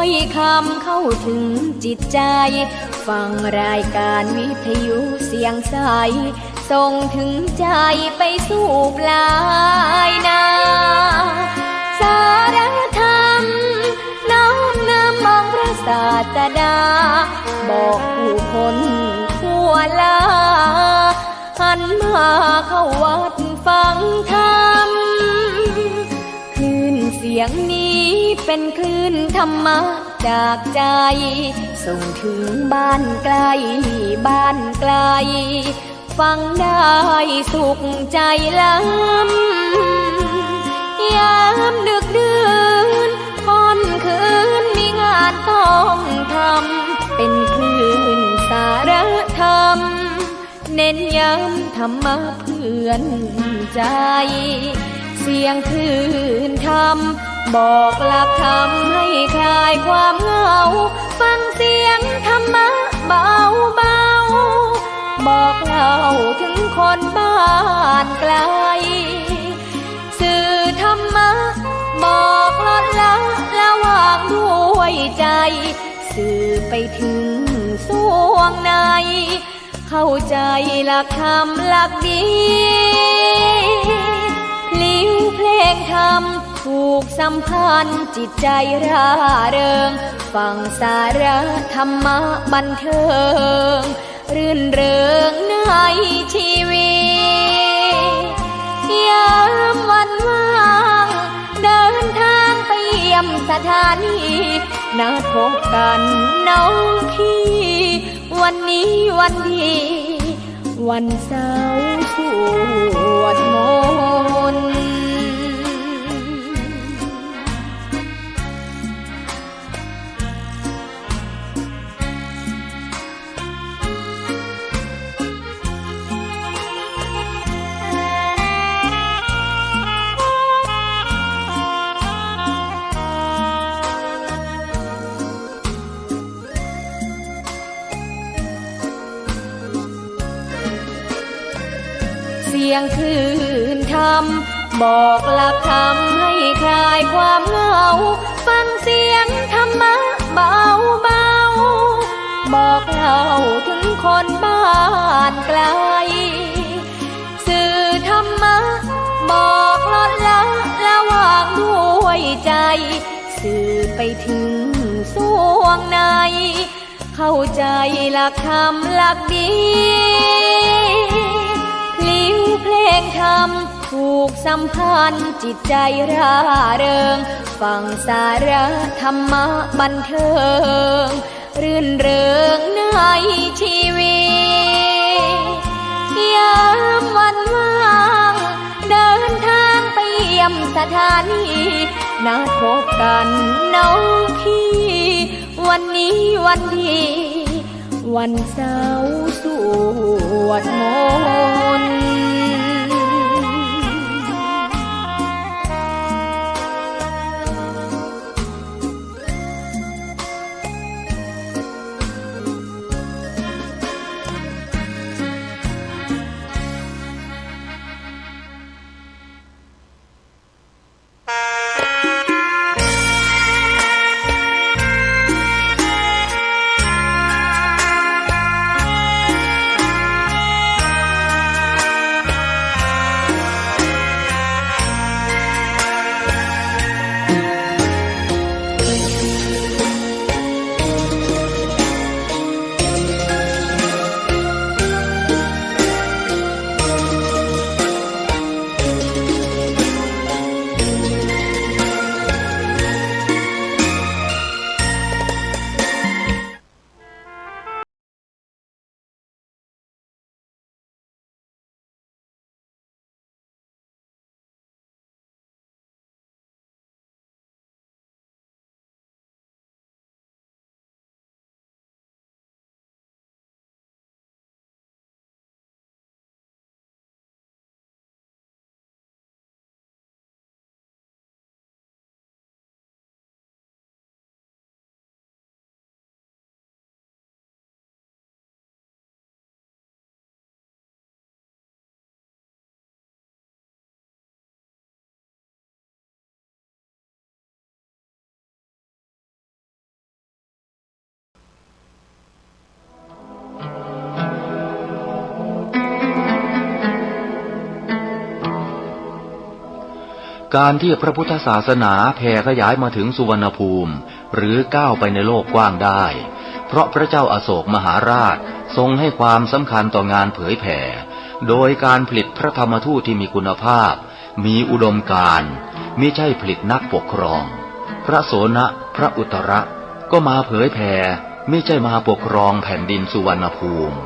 อยคำเข้าถึงจิตใจฟังรายการวิทยุเสียงใสส่งถึงใจไปสู่ปลายนาสารธรรมน้อมนำมองพระศาสดาบอกผู้คนทั่วลาหันมาเข้าวัดฟังธรรมคลื่นเสียงนี้เป็นคลื่นธรรมะจากใจส่งถึงบ้านไกลบ้านไกลฟังได้สุขใจล้ำยามดึกดื่นค่ำคืนมีงานต้องทำเป็นคลื่นสารธรรมเน้นย้ำธรรมะเพื่อนใจเสียงคลื่นธรรมบอกหลักธรรมให้คลายความเหงาฟังเสียงธรรมะเบาเบาบอกเล่าถึงคนบ้านไกลสื่อธรรมะบอกลดละละวางด้วยใจสื่อไปถึงสวงในเข้าใจหลักธรรมหลักดีลิ้วเพลงธรรมถูกสัมพันธ์จิตใจร่าเริงฟังสาระธรรมะบันเทิงรื่นเริงในชีวิตยามวันว่างเดินทางไปเยี่ยมสถานีนัดพบกันน้องพี่วันนี้วันดีวันเสาร์สวดมนต์เสียงคลื่นธรรมบอกหลักธรรมให้คลายความเหงาฟังเสียงธรรมะเบาเบาบอกเล่าถึงคนบ้านไกลสื่อธรรมะบอกลดละละวางด้วยใจสื่อไปถึงสวงในเข้าใจหลักธรรมหลักดีลิ้วเพลงธรรมถูกสัมพันธ์จิตใจร่าเริงฟังสาระธรรมะบันเทิงรื่นเริงในชีวิตยามวันว่างเดินทางไปเยี่ยมสถานีนัดพบกันน้องพี่วันนี้วันดีวันเสาร์สวดมนต์ การที่พระพุทธศาสนาแผ่ขยายมาถึงสุวรรณภูมิหรือก้าวไปในโลกกว้างได้เพราะพระเจ้าอโศกมหาราชทรงให้ความสำคัญต่องานเผยแผ่โดยการผลิตพระธรรมทูตที่มีคุณภาพมีอุดมการณ์มิใช่ผลิตนักปกครองพระโสนพระอุตระก็มาเผยแผ่มิใช่มาปกครองแผ่นดินสุวรรณภูมิ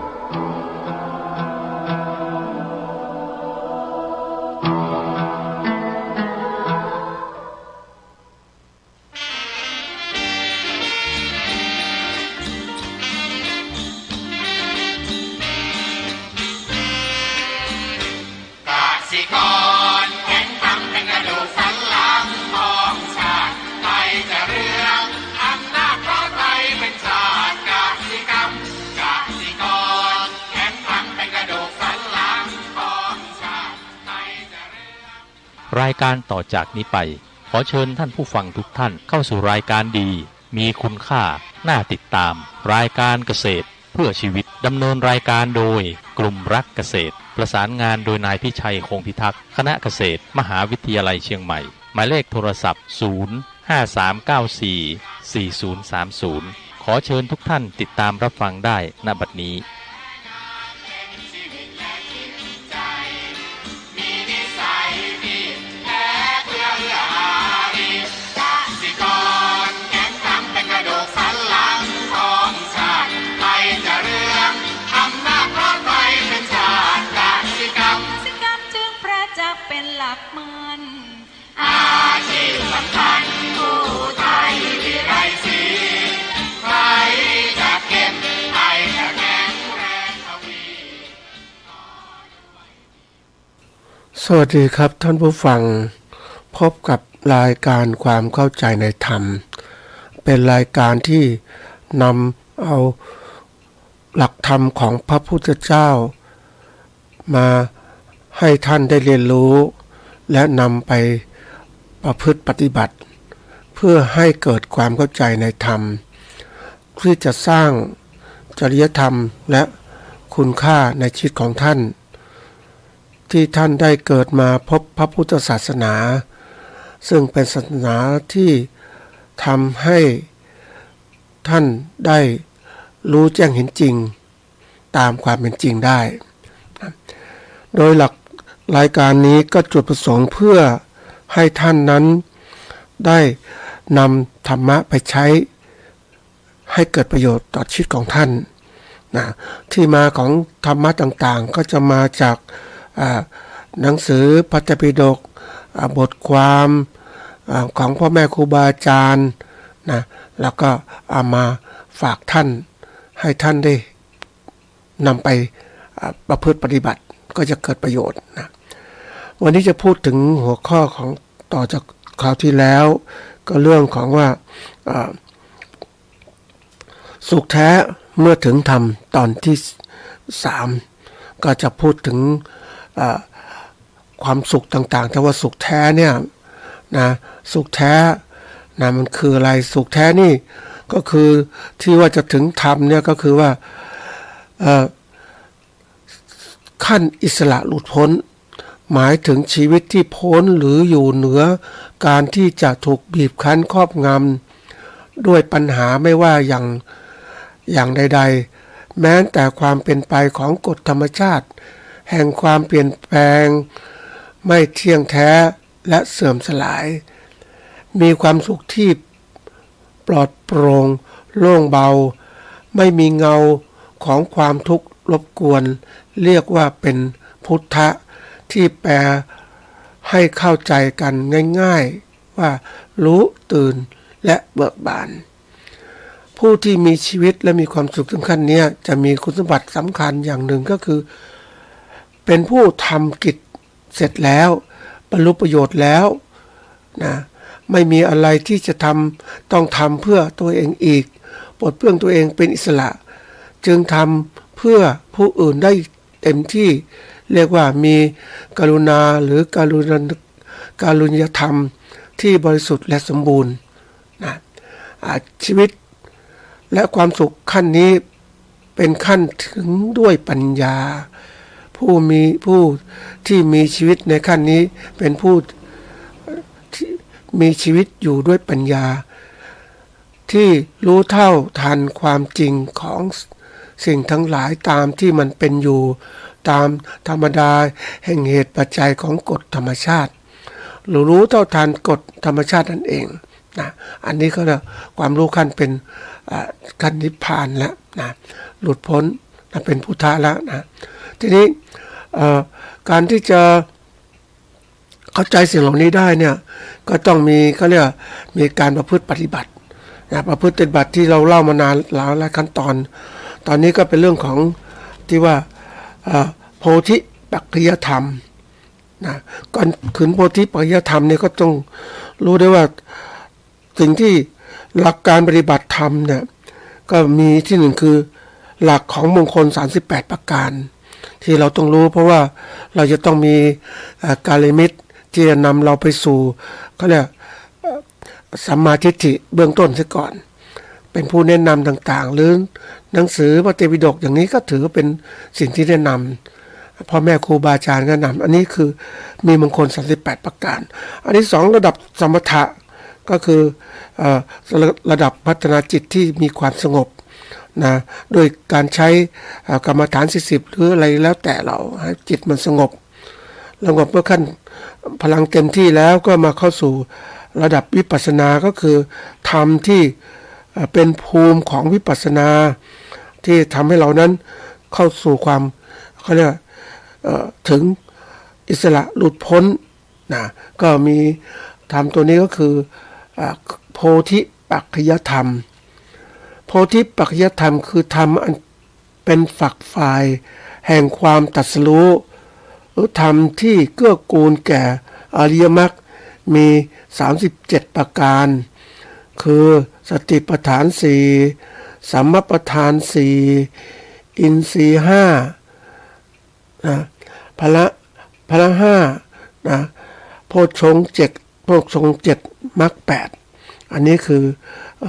รายการต่อจากนี้ไปขอเชิญท่านผู้ฟังทุกท่านเข้าสู่รายการดีมีคุณค่าน่าติดตามรายการเกษตรเพื่อชีวิตดำเนินรายการโดยกลุ่มรักเกษตรประสานงานโดยนายพิชัยคงพิทักษ์คณะเกษตรมหาวิทยาลัยเชียงใหม่หมายเลขโทรศัพท์053944030ขอเชิญทุกท่านติดตามรับฟังได้ณบัดนี้สวัสดีครับท่านผู้ฟังพบกับรายการความเข้าใจในธรรมเป็นรายการที่นำเอาหลักธรรมของพระพุทธเจ้ามาให้ท่านได้เรียนรู้และนำไปประพฤติปฏิบัติเพื่อให้เกิดความเข้าใจในธรรมที่จะสร้างจริยธรรมและคุณค่าในชีวิตของท่านที่ท่านได้เกิดมาพบพระพุทธศาสนาซึ่งเป็นศาสนาที่ทำให้ท่านได้รู้แจ้งเห็นจริงตามความเป็นจริงได้โดยหลักรายการนี้ก็จุดประสงค์เพื่อให้ท่านนั้นได้นำธรรมะไปใช้ให้เกิดประโยชน์ต่อชีวิตของท่านนะที่มาของธรรมะต่างๆก็จะมาจากหนังสือพระไตรปิฎกบทความของพ่อแม่ครูบาอาจารย์นะแล้วก็เอามาฝากท่านให้ท่านได้นำไปประพฤติปฏิบัติก็จะเกิดประโยชน์นะวันนี้จะพูดถึงหัวข้อของต่อจากคราวที่แล้วก็เรื่องของว่าสุขแท้เมื่อถึงธรรมตอนที่3ก็จะพูดถึงความสุขต่างๆแต่ว่าสุขแท้เนี่ยนะสุขแท้นะมันคืออะไรสุขแท้นี่ก็คือที่ว่าจะถึงธรรมเนี่ยก็คือว่าขั้นอิสระหลุดพ้นหมายถึงชีวิตที่พ้นหรืออยู่เหนือการที่จะถูกบีบคั้นครอบงำด้วยปัญหาไม่ว่าอย่างใดๆแม้แต่ความเป็นไปของกฎธรรมชาติแห่งความเปลี่ยนแปลงไม่เที่ยงแท้และเสื่อมสลายมีความสุขที่ปลอดโปร่งโล่งเบาไม่มีเงาของความทุกข์รบกวนเรียกว่าเป็นพุทธะที่แปลให้เข้าใจกันง่ายๆว่ารู้ตื่นและเบิกบานผู้ที่มีชีวิตและมีความสุขถึงขั้นนี้จะมีคุณสมบัติสำคัญอย่างหนึ่งก็คือเป็นผู้ทำกิจเสร็จแล้วบรรลุประโยชน์แล้วนะไม่มีอะไรที่จะต้องทำเพื่อตัวเองอีกปลดเปลื้องตัวเองเป็นอิสระจึงทำเพื่อผู้อื่นได้เต็มที่เรียกว่ามีกรุณาหรือการุญยธรรมที่บริสุทธิ์และสมบูรณ์นะชีวิตและความสุขขั้นนี้เป็นขั้นถึงด้วยปัญญาผู้ที่มีชีวิตในขั้นนี้เป็นผู้ ที่มีชีวิตอยู่ด้วยปัญญาที่รู้เท่าทันความจริงของสิ่งทั้งหลายตามที่มันเป็นอยู่ตามธรรมดาแห่งเหตุปัจจัยของกฎธรรมชาติหรือรู้เท่าทันกฎธรรมชาตินั่นเองนะอันนี้ก็ความรู้ขั้นเป็นขั้นนิพพานแล้วนะหลุดพ้นนะเป็นพุทธะแล้วนะทีนี้การที่จะเข้าใจสิ่งเหล่านี้ได้เนี่ยก็ต้องมีเขาเรียกมีการประพฤติปฏิบัตินะประพฤติปฏิบัติที่เราเล่ามานานหลายขั้นตอนนี้ก็เป็นเรื่องของที่ว่าโพธิปัจจยธรรมนะก่อนขึ้นโพธิปัจจยธรรมเนี่ยก็ต้องรู้ได้ว่าสิ่งที่หลักการปฏิบัติธรรมเนี่ยก็มีที่หนึ่งคือหลักของมงคล38ประการที่เราต้องรู้เพราะว่าเราจะต้องมีกาลมิตรที่จะนำเราไปสู่เขาเรียกสัมมาทิฏฐิเบื้องต้นซะก่อนเป็นผู้แนะนำต่างๆหรือหนังสือพระไตรปิฎกอย่างนี้ก็ถือเป็นสิ่งที่แนะนำพ่อแม่ครูบาอาจารย์แนะนำอันนี้คือมีมงคล38ประการอันที่2ระดับสมถะก็คือระดับพัฒนาจิตที่มีความสงบนะโดยการใช้กรรมฐาน40หรืออะไรแล้วแต่เราให้จิตมันสงบเมื่อขั้นพลังเต็มที่แล้วก็มาเข้าสู่ระดับวิปัสสนาก็คือธรรมที่เป็นภูมิของวิปัสสนาที่ทำให้เรานั้นเข้าสู่ความเขาเรียกถึงอิสระหลุดพ้นนะก็มีธรรมตัวนี้ก็คือโพธิปัจจยธรรมโพธิปัจจยธรรมคือธรรมอันเป็นฝักฝ่ายแห่งความตรัสรู้หรือธรรมที่เกื้อกูลแก่อริยมรรคมี37ประการคือสติปัฏฐาน4สัมมาปัฏฐาน4อินทรีย์5นะพละ5นะโพชฌงค์7มรรค8อันนี้คือ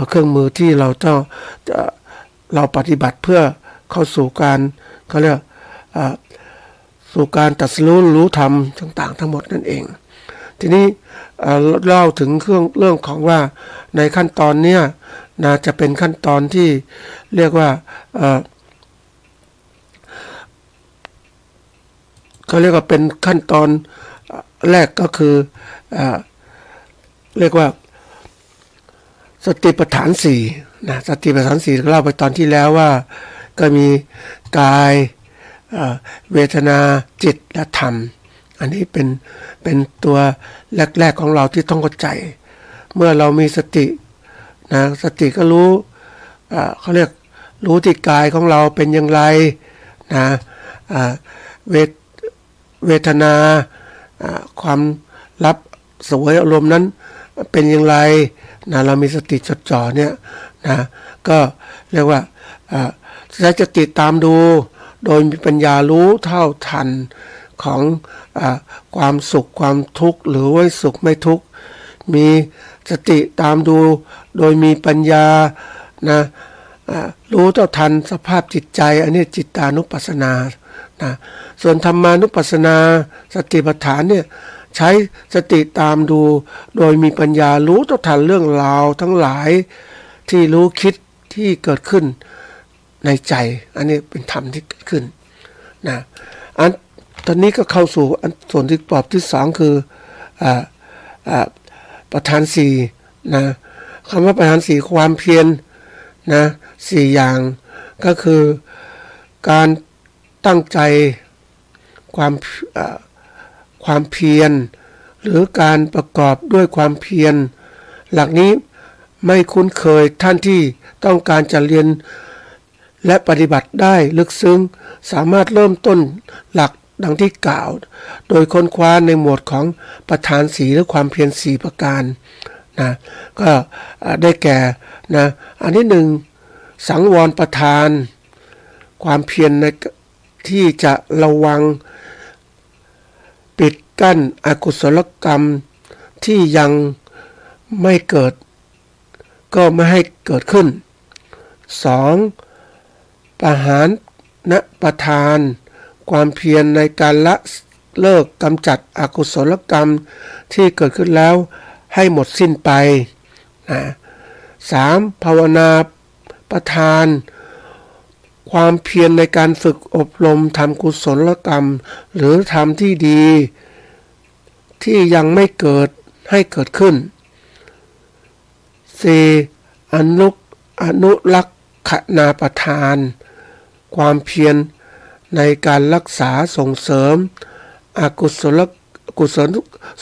เครื่องมือที่เราปฏิบัติเพื่อเข้าสู่การเขาเรียกสู่การตรัสรู้ธรรมต่างๆทั้งหมดนั่นเองทีนี้เล่าถึงเรื่องของว่าในขั้นตอนเนี้ยนะจะเป็นขั้นตอนที่เรียกว่าเขาเรียกว่าเป็นขั้นตอนแรกก็คือเรียกว่าสติปัฏฐาน4นะสติปัฏฐาน4เล่าไปตอนที่แล้วว่าก็มีกายเวทนาจิตและธรรมอันนี้เป็นตัวแรกๆของเราที่ต้องเข้าใจเมื่อเรามีสตินะสติก็รู้เขาเรียกรู้ที่กายของเราเป็นอย่างไรนะเวทนาความรับสวยอารมณ์นั้นเป็นอย่างไรนะเรามีสติจดจ่อเนี่ยนะก็เรียกว่าใช้สติตามดูโดยมีปัญญารู้เท่าทันของความสุขความทุกข์หรือว่าสุขไม่ทุกข์มีสติตามดูโดยมีปัญญานะรู้เท่าทันสภาพจิตใจอันนี้จิตานุปัสสนานะส่วนธรรมานุปัสสนาสติปัฏฐานเนี่ยใช้สติตามดูโดยมีปัญญารู้เท่าทันเรื่องราวทั้งหลายที่รู้คิดที่เกิดขึ้นในใจอันนี้เป็นธรรมที่เกิดขึ้นนะตอนนี้ก็เข้าสู่ส่วนที่ปอบที่2คือประธาน4นะคำว่าประธาน4ความเพียรนะ4อย่างก็คือการตั้งใจความเพียรหรือการประกอบด้วยความเพียรหลักนี้ไม่คุ้นเคยท่านที่ต้องการจะเรียนและปฏิบัติได้ลึกซึ้งสามารถเริ่มต้นหลักดังที่กล่าวโดยค้นคว้าในหมวดของประธาน4หรือความเพียร4ประการนะก็ได้แก่นะอันที่1สังวรประธานความเพียรในที่จะระวังปิดกั้นอกุศลกรรมที่ยังไม่เกิดก็ไม่ให้เกิดขึ้น2ปหานประทานความเพียรในการละเลิกกำจัดอกุศลกรรมที่เกิดขึ้นแล้ว ให้หมดสิ้นไปนะ3ภาวนาประทานความเพียรในการฝึกอบรมทำกุศลกรรมหรือทำที่ดีที่ยังไม่เกิดให้เกิดขึ้น4อนุรักษณาประทานความเพียรในการรักษาส่งเสริม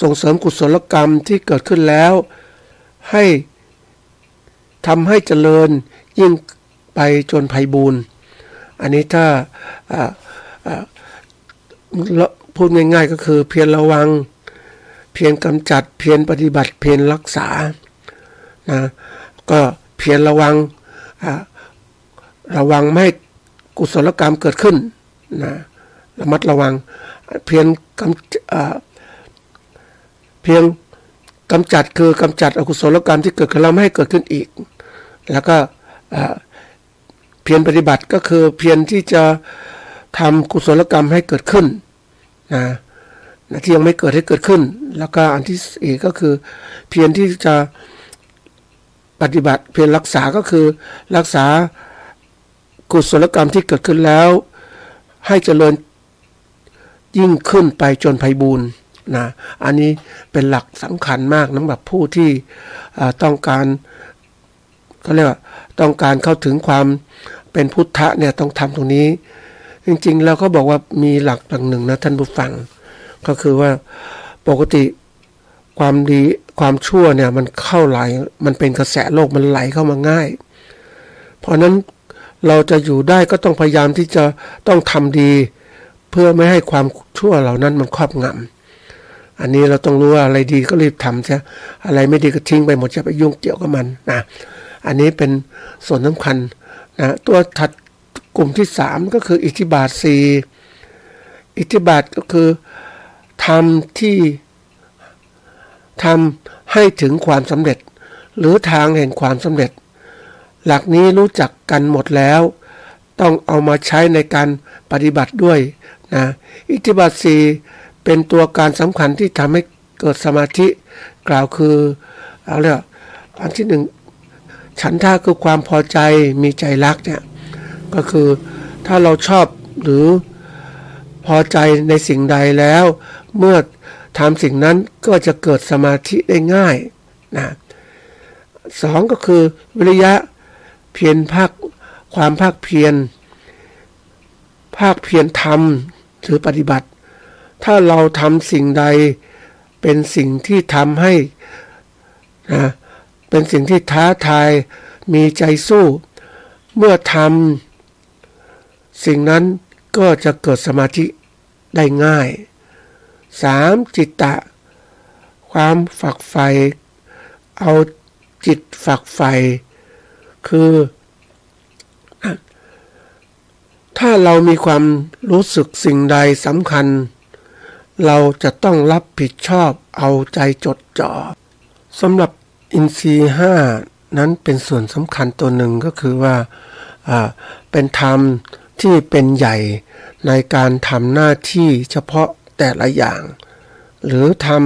ส่งเสริมกุศลกรรมที่เกิดขึ้นแล้วให้ทำให้เจริญยิ่งไปจนไพบูลย์อันนี้ถ้าพูดง่ายๆก็คือเพียรระวังเพียรกำจัดเพียรปฏิบัติเพียรรักษานะก็เพียรระวังไม่ให้กุศลกรรมเกิดขึ้นนะระมัดระวังเพียรกำจัดคือกำจัดอกุศลกรรมที่เกิดขึ้นแล้วไม่ให้เกิดขึ้นอีกแล้วก็เพียรปฏิบัติก็คือเพียรที่จะทำกุศลกรรมให้เกิดขึ้นนะที่ยังไม่เกิดให้เกิดขึ้นแล้วก็อันที่อีกก็คือเพียรที่จะปฏิบัติเพียรรักษาก็คือรักษากุศลกรรมที่เกิดขึ้นแล้วให้เจริญยิ่งขึ้นไปจนไพบูลย์นะอันนี้เป็นหลักสำคัญมากสำหรับผู้ที่ต้องการเขาเรียกว่าต้องการเข้าถึงความเป็นพุทธะเนี่ยต้องทำตรงนี้จริงๆแล้วเขาบอกว่ามีหลักหนึ่งนะท่านผู้ฟังก็คือว่าปกติความดีความชั่วเนี่ยมันเข้าไหลมันเป็นกระแสโลกมันไหลเข้ามาง่ายเพราะนั้นเราจะอยู่ได้ก็ต้องพยายามที่จะต้องทำดีเพื่อไม่ให้ความชั่วเหล่านั้นมันครอบงำอันนี้เราต้องรู้ว่าอะไรดีก็รีบทำใช่อะไรไม่ดีก็ทิ้งไปหมดจะไปยุ่งเกี่ยวกับมันนะอันนี้เป็นส่วนสำคัญนะตัวถัดกลุ่มที่3ก็คืออิทธิบาท4อิทธิบาทก็คือทำให้ถึงความสำเร็จหรือทางแห่งความสำเร็จหลักนี้รู้จักกันหมดแล้วต้องเอามาใช้ในการปฏิบัติด้วยนะอิทธิบาท4เป็นตัวการสำคัญที่ทำให้เกิดสมาธิกล่าวคือเอาเลยอันที่1ฉันทะคือความพอใจมีใจรักเนี่ยก็คือถ้าเราชอบหรือพอใจในสิ่งใดแล้วเมื่อทำสิ่งนั้นก็จะเกิดสมาธิได้ง่ายนะ2ก็คือวิริยะเพียรความภาคเพียรทำหรือปฏิบัติถ้าเราทำสิ่งใดเป็นสิ่งที่ทำให้นะเป็นสิ่งที่ท้าทายมีใจสู้เมื่อทำสิ่งนั้นก็จะเกิดสมาธิได้ง่าย3จิตตะความฝักใฝ่เอาจิตฝักใฝ่คือถ้าเรามีความรู้สึกสิ่งใดสำคัญเราจะต้องรับผิดชอบเอาใจจดจ่อสำหรับอินทรีย์5นั้นเป็นส่วนสำคัญตัวหนึ่งก็คือว่าเป็นธรรมที่เป็นใหญ่ในการทำหน้าที่เฉพาะแต่ละอย่างหรือธรรม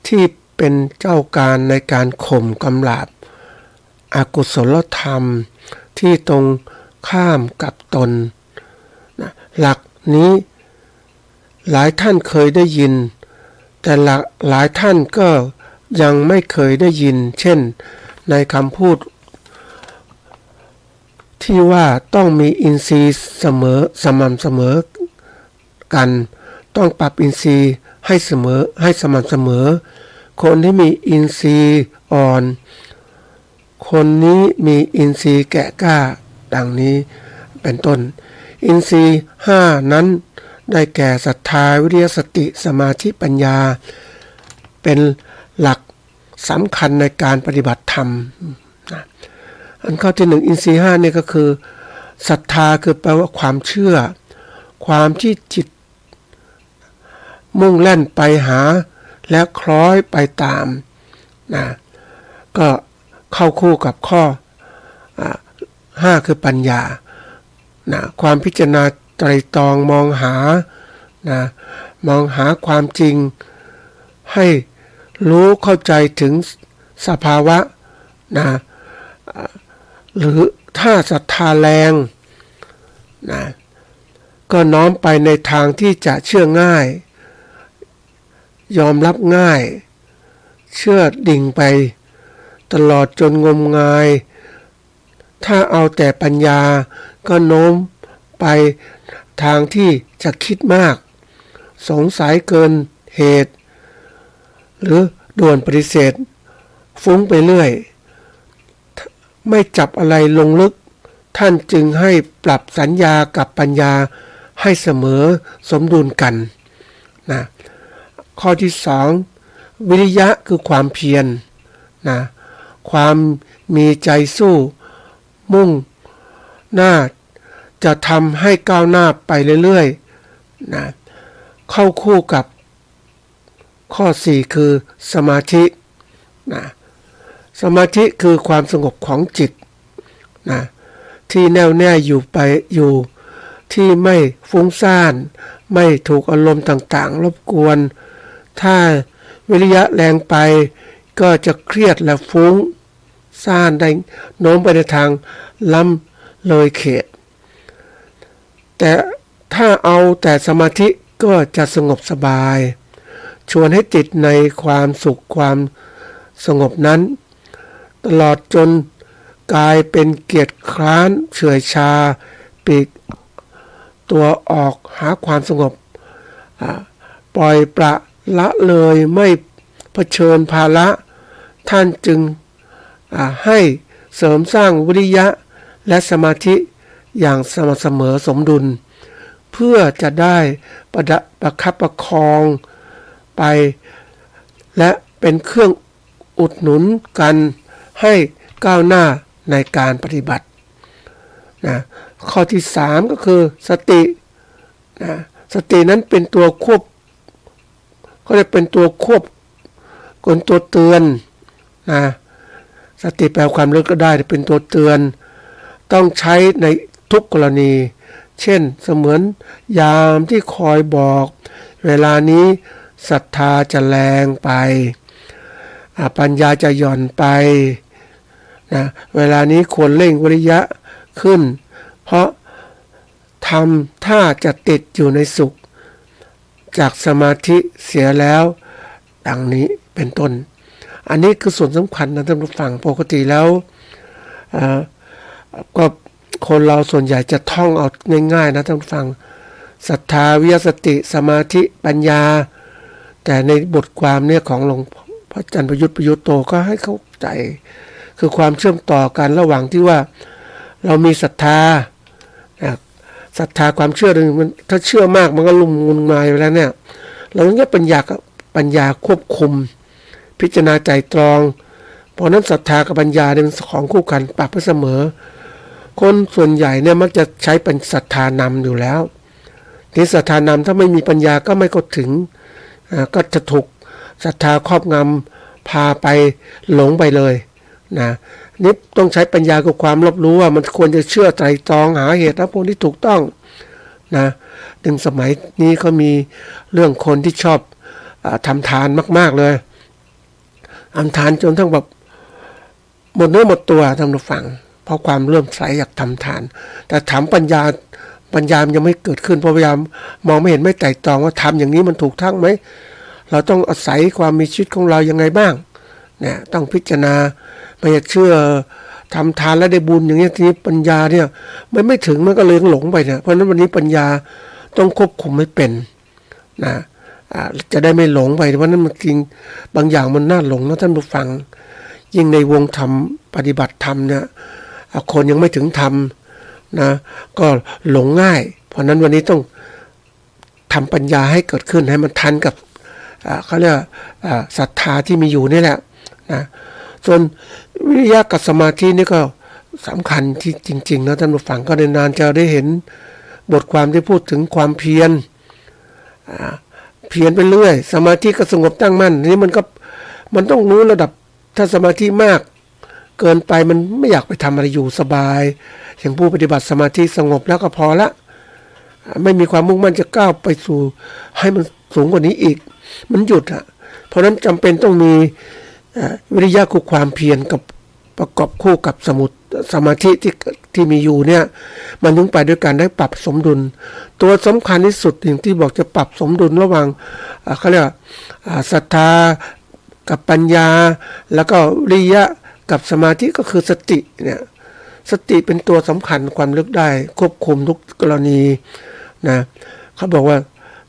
ที่เป็นเจ้าการในการข่มกำราบอกุศลธรรมที่ตรงข้ามกับตนนะหลักนี้หลายท่านเคยได้ยินแต่หลายท่านก็ยังไม่เคยได้ยินเช่นในคำพูดที่ว่าต้องมีอินทรีย์สม่ำเสมอกันต้องปรับอินทรีย์ให้สม่ำเสมอคนที่มีอินทรีย์อ่อนคนนี้มีอินทรีย์แก่กล้าดังนี้เป็นต้นอินทรีย์5นั้นได้แก่ศรัทธาวิริยะสติสมาธิปัญญาเป็นหลักสำคัญในการปฏิบัติธรรมอันข้อที่1อินทรีย์5เนี่ยก็คือศรัทธาคือแปลว่าความเชื่อความที่จิตมุ่งแล่นไปหาและคล้อยไปตามนะก็เข้าคู่กับข้อ5คือปัญญานะความพิจารณาไตรตรองมองหาความจริงให้ รู้เข้าใจถึงสภาวะนะหรือถ้าศรัทธาแรงนะก็น้อมไปในทางที่จะเชื่อง่ายยอมรับง่ายเชื่อดิ่งไปตลอดจนงมงายถ้าเอาแต่ปัญญาก็โน้มไปทางที่จะคิดมากสงสัยเกินเหตุหรือด่วนปฏิเสธฟุ้งไปเรื่อยไม่จับอะไรลงลึกท่านจึงให้ปรับสัญญากับปัญญาให้เสมอสมดุลกันนะข้อที่สองวิริยะคือความเพียรนะความมีใจสู้มุ่งหน้าจะทำให้ก้าวหน้าไปเรื่อยๆนะเข้าคู่กับข้อ4คือสมาธินะสมาธิคือความสงบของจิตนะที่แน่วแน่อยู่ที่ไม่ฟุ้งซ่านไม่ถูกอารมณ์ต่างๆรบกวนถ้าวิริยะแรงไปก็จะเครียดและฟุ้งซ่านได้โน้มไปในทางล้ำเลยเขตแต่ถ้าเอาแต่สมาธิก็จะสงบสบายชวนให้ติดในความสุขความสงบนั้นตลอดจนกลายเป็นเกียจคร้านเฉื่อยชาปีกตัวออกหาความสงบปล่อยประละเลยไม่เผชิญภาระท่านจึงให้เสริมสร้างวิริยะและสมาธิอย่างสม่ำเสมอสมดุลเพื่อจะได้ประคับประคองไปและเป็นเครื่องอุดหนุนกันให้ก้าวหน้าในการปฏิบัตินะข้อที่3ก็คือสตินะสตินั้นเป็นตัวควบก็จะเป็นตัวควบกลตัวเตือนนะสติแปลความรู้ก็ได้เป็นตัวเตือนต้องใช้ในทุกกรณีเช่นเสมือนยามที่คอยบอกเวลานี้ศรัทธาจะแรงไปปัญญาจะหย่อนไปนะเวลานี้ควรเร่งวิริยะขึ้นเพราะทำท่าจะติดอยู่ในสุขจากสมาธิเสียแล้วดังนี้เป็นต้นอันนี้คือส่วนสำคัญนะท่านผู้ฟังปกติแล้วก็คนเราส่วนใหญ่จะท่องเอาง่ายๆนะท่านผู้ฟังศรัทธาวิริยะสติสมาธิปัญญาแต่ในบทความเนี่ยของหลวงพ่อจันทร์ประยุทธ์โตก็ให้เข้าใจคือความเชื่อมต่อกันระหว่างที่ว่าเรามีศรัทธาความเชื่อหนึ่งมันถ้าเชื่อมากมันก็ลุ่มงุนงายไปแล้วเนี่ยเราต้องใช้ปัญญาควบคุมพิจารณาใจตรองเพราะนั้นศรัทธากับปัญญาเนี่ยมันของคู่กันปรับเสมอคนส่วนใหญ่เนี่ยมักจะใช้เป็นศรัทธานำอยู่แล้วที่ศรัทธานำถ้าไม่มีปัญญาก็ไม่เข้าถึงก็จะถูกศรัทธาครอบงำพาไปหลงไปเลยนะนี่ต้องใช้ปัญญากับความรอบรู้ว่ามันควรจะเชื่อไตรตรองหาเหตุและผลที่ถูกต้องนะดึงสมัยนี้เขามีเรื่องคนที่ชอบทำทานมากๆเลยทำทานจนทั้งแบบหมดเนื้อหมดตัวทำผู้ฟังเพราะความเลื่อมใสอยากทำทานแต่ถามปัญญามันยังไม่เกิดขึ้นเพราะพยายามมองไม่เห็นไม่ไตร่ตรองว่าทำอย่างนี้มันถูกทั้งไหมเราต้องอาศัยความมีชีวิตของเรายังไงบ้างเนี่ยต้องพิจารณาไม่อยากเชื่อทำทานแล้วได้บุญอย่างนี้ทีนี้ปัญญาเนี่ยมันไม่ถึงมันก็เลยหลงไปเนี่ยเพราะฉะนั้นวันนี้ปัญญาต้องควบคุมให้เป็นนะจะได้ไม่หลงไปเพราะนั้นมันจริงบางอย่างมันน่าหลงนะท่านผู้ฟังยิ่งในวงธรรมปฏิบัติธรรมเนี่ยคนยังไม่ถึงธรรมนะก็หลงง่ายเพราะนั้นวันนี้ต้องทำปัญญาให้เกิดขึ้นให้มันทันกับเขาเรียกศรัทธาที่มีอยู่นี่แหละนะส่วนวิริยะกับสมาธินี่ก็สำคัญที่จริงๆนะท่านผู้ฟังก็นานๆจะได้เห็นบทความที่พูดถึงความเพียรไปเรื่อยสมาธิก็สงบตั้งมั่นนี่มันต้องรู้ระดับถ้าสมาธิมากเกินไปมันไม่อยากไปทำอะไรอยู่สบายอย่างผู้ปฏิบัติสมาธิสงบแล้วก็พอละไม่มีความมุ่งมั่นจะก้าวไปสู่ให้มันสูงกว่านี้อีกมันหยุดพ ราะฉะนั้นจำเป็นต้องมีวิริยะคือความเพียรกับประกอบคู่กับสมาธิที่มีอยู่เนี่ยมันถึงไปด้วยกันได้ปรับสมดุลตัวสำคัญที่สุดอย่างที่บอกจะปรับสมดุลระหว่างเขาเรียกศรัทธากับปัญญาแล้วก็วิริยะกับสมาธิก็คือสติเนี่ยสติเป็นตัวสำคัญความลึกได้ควบคุมทุกกรณีนะเขาบอกว่า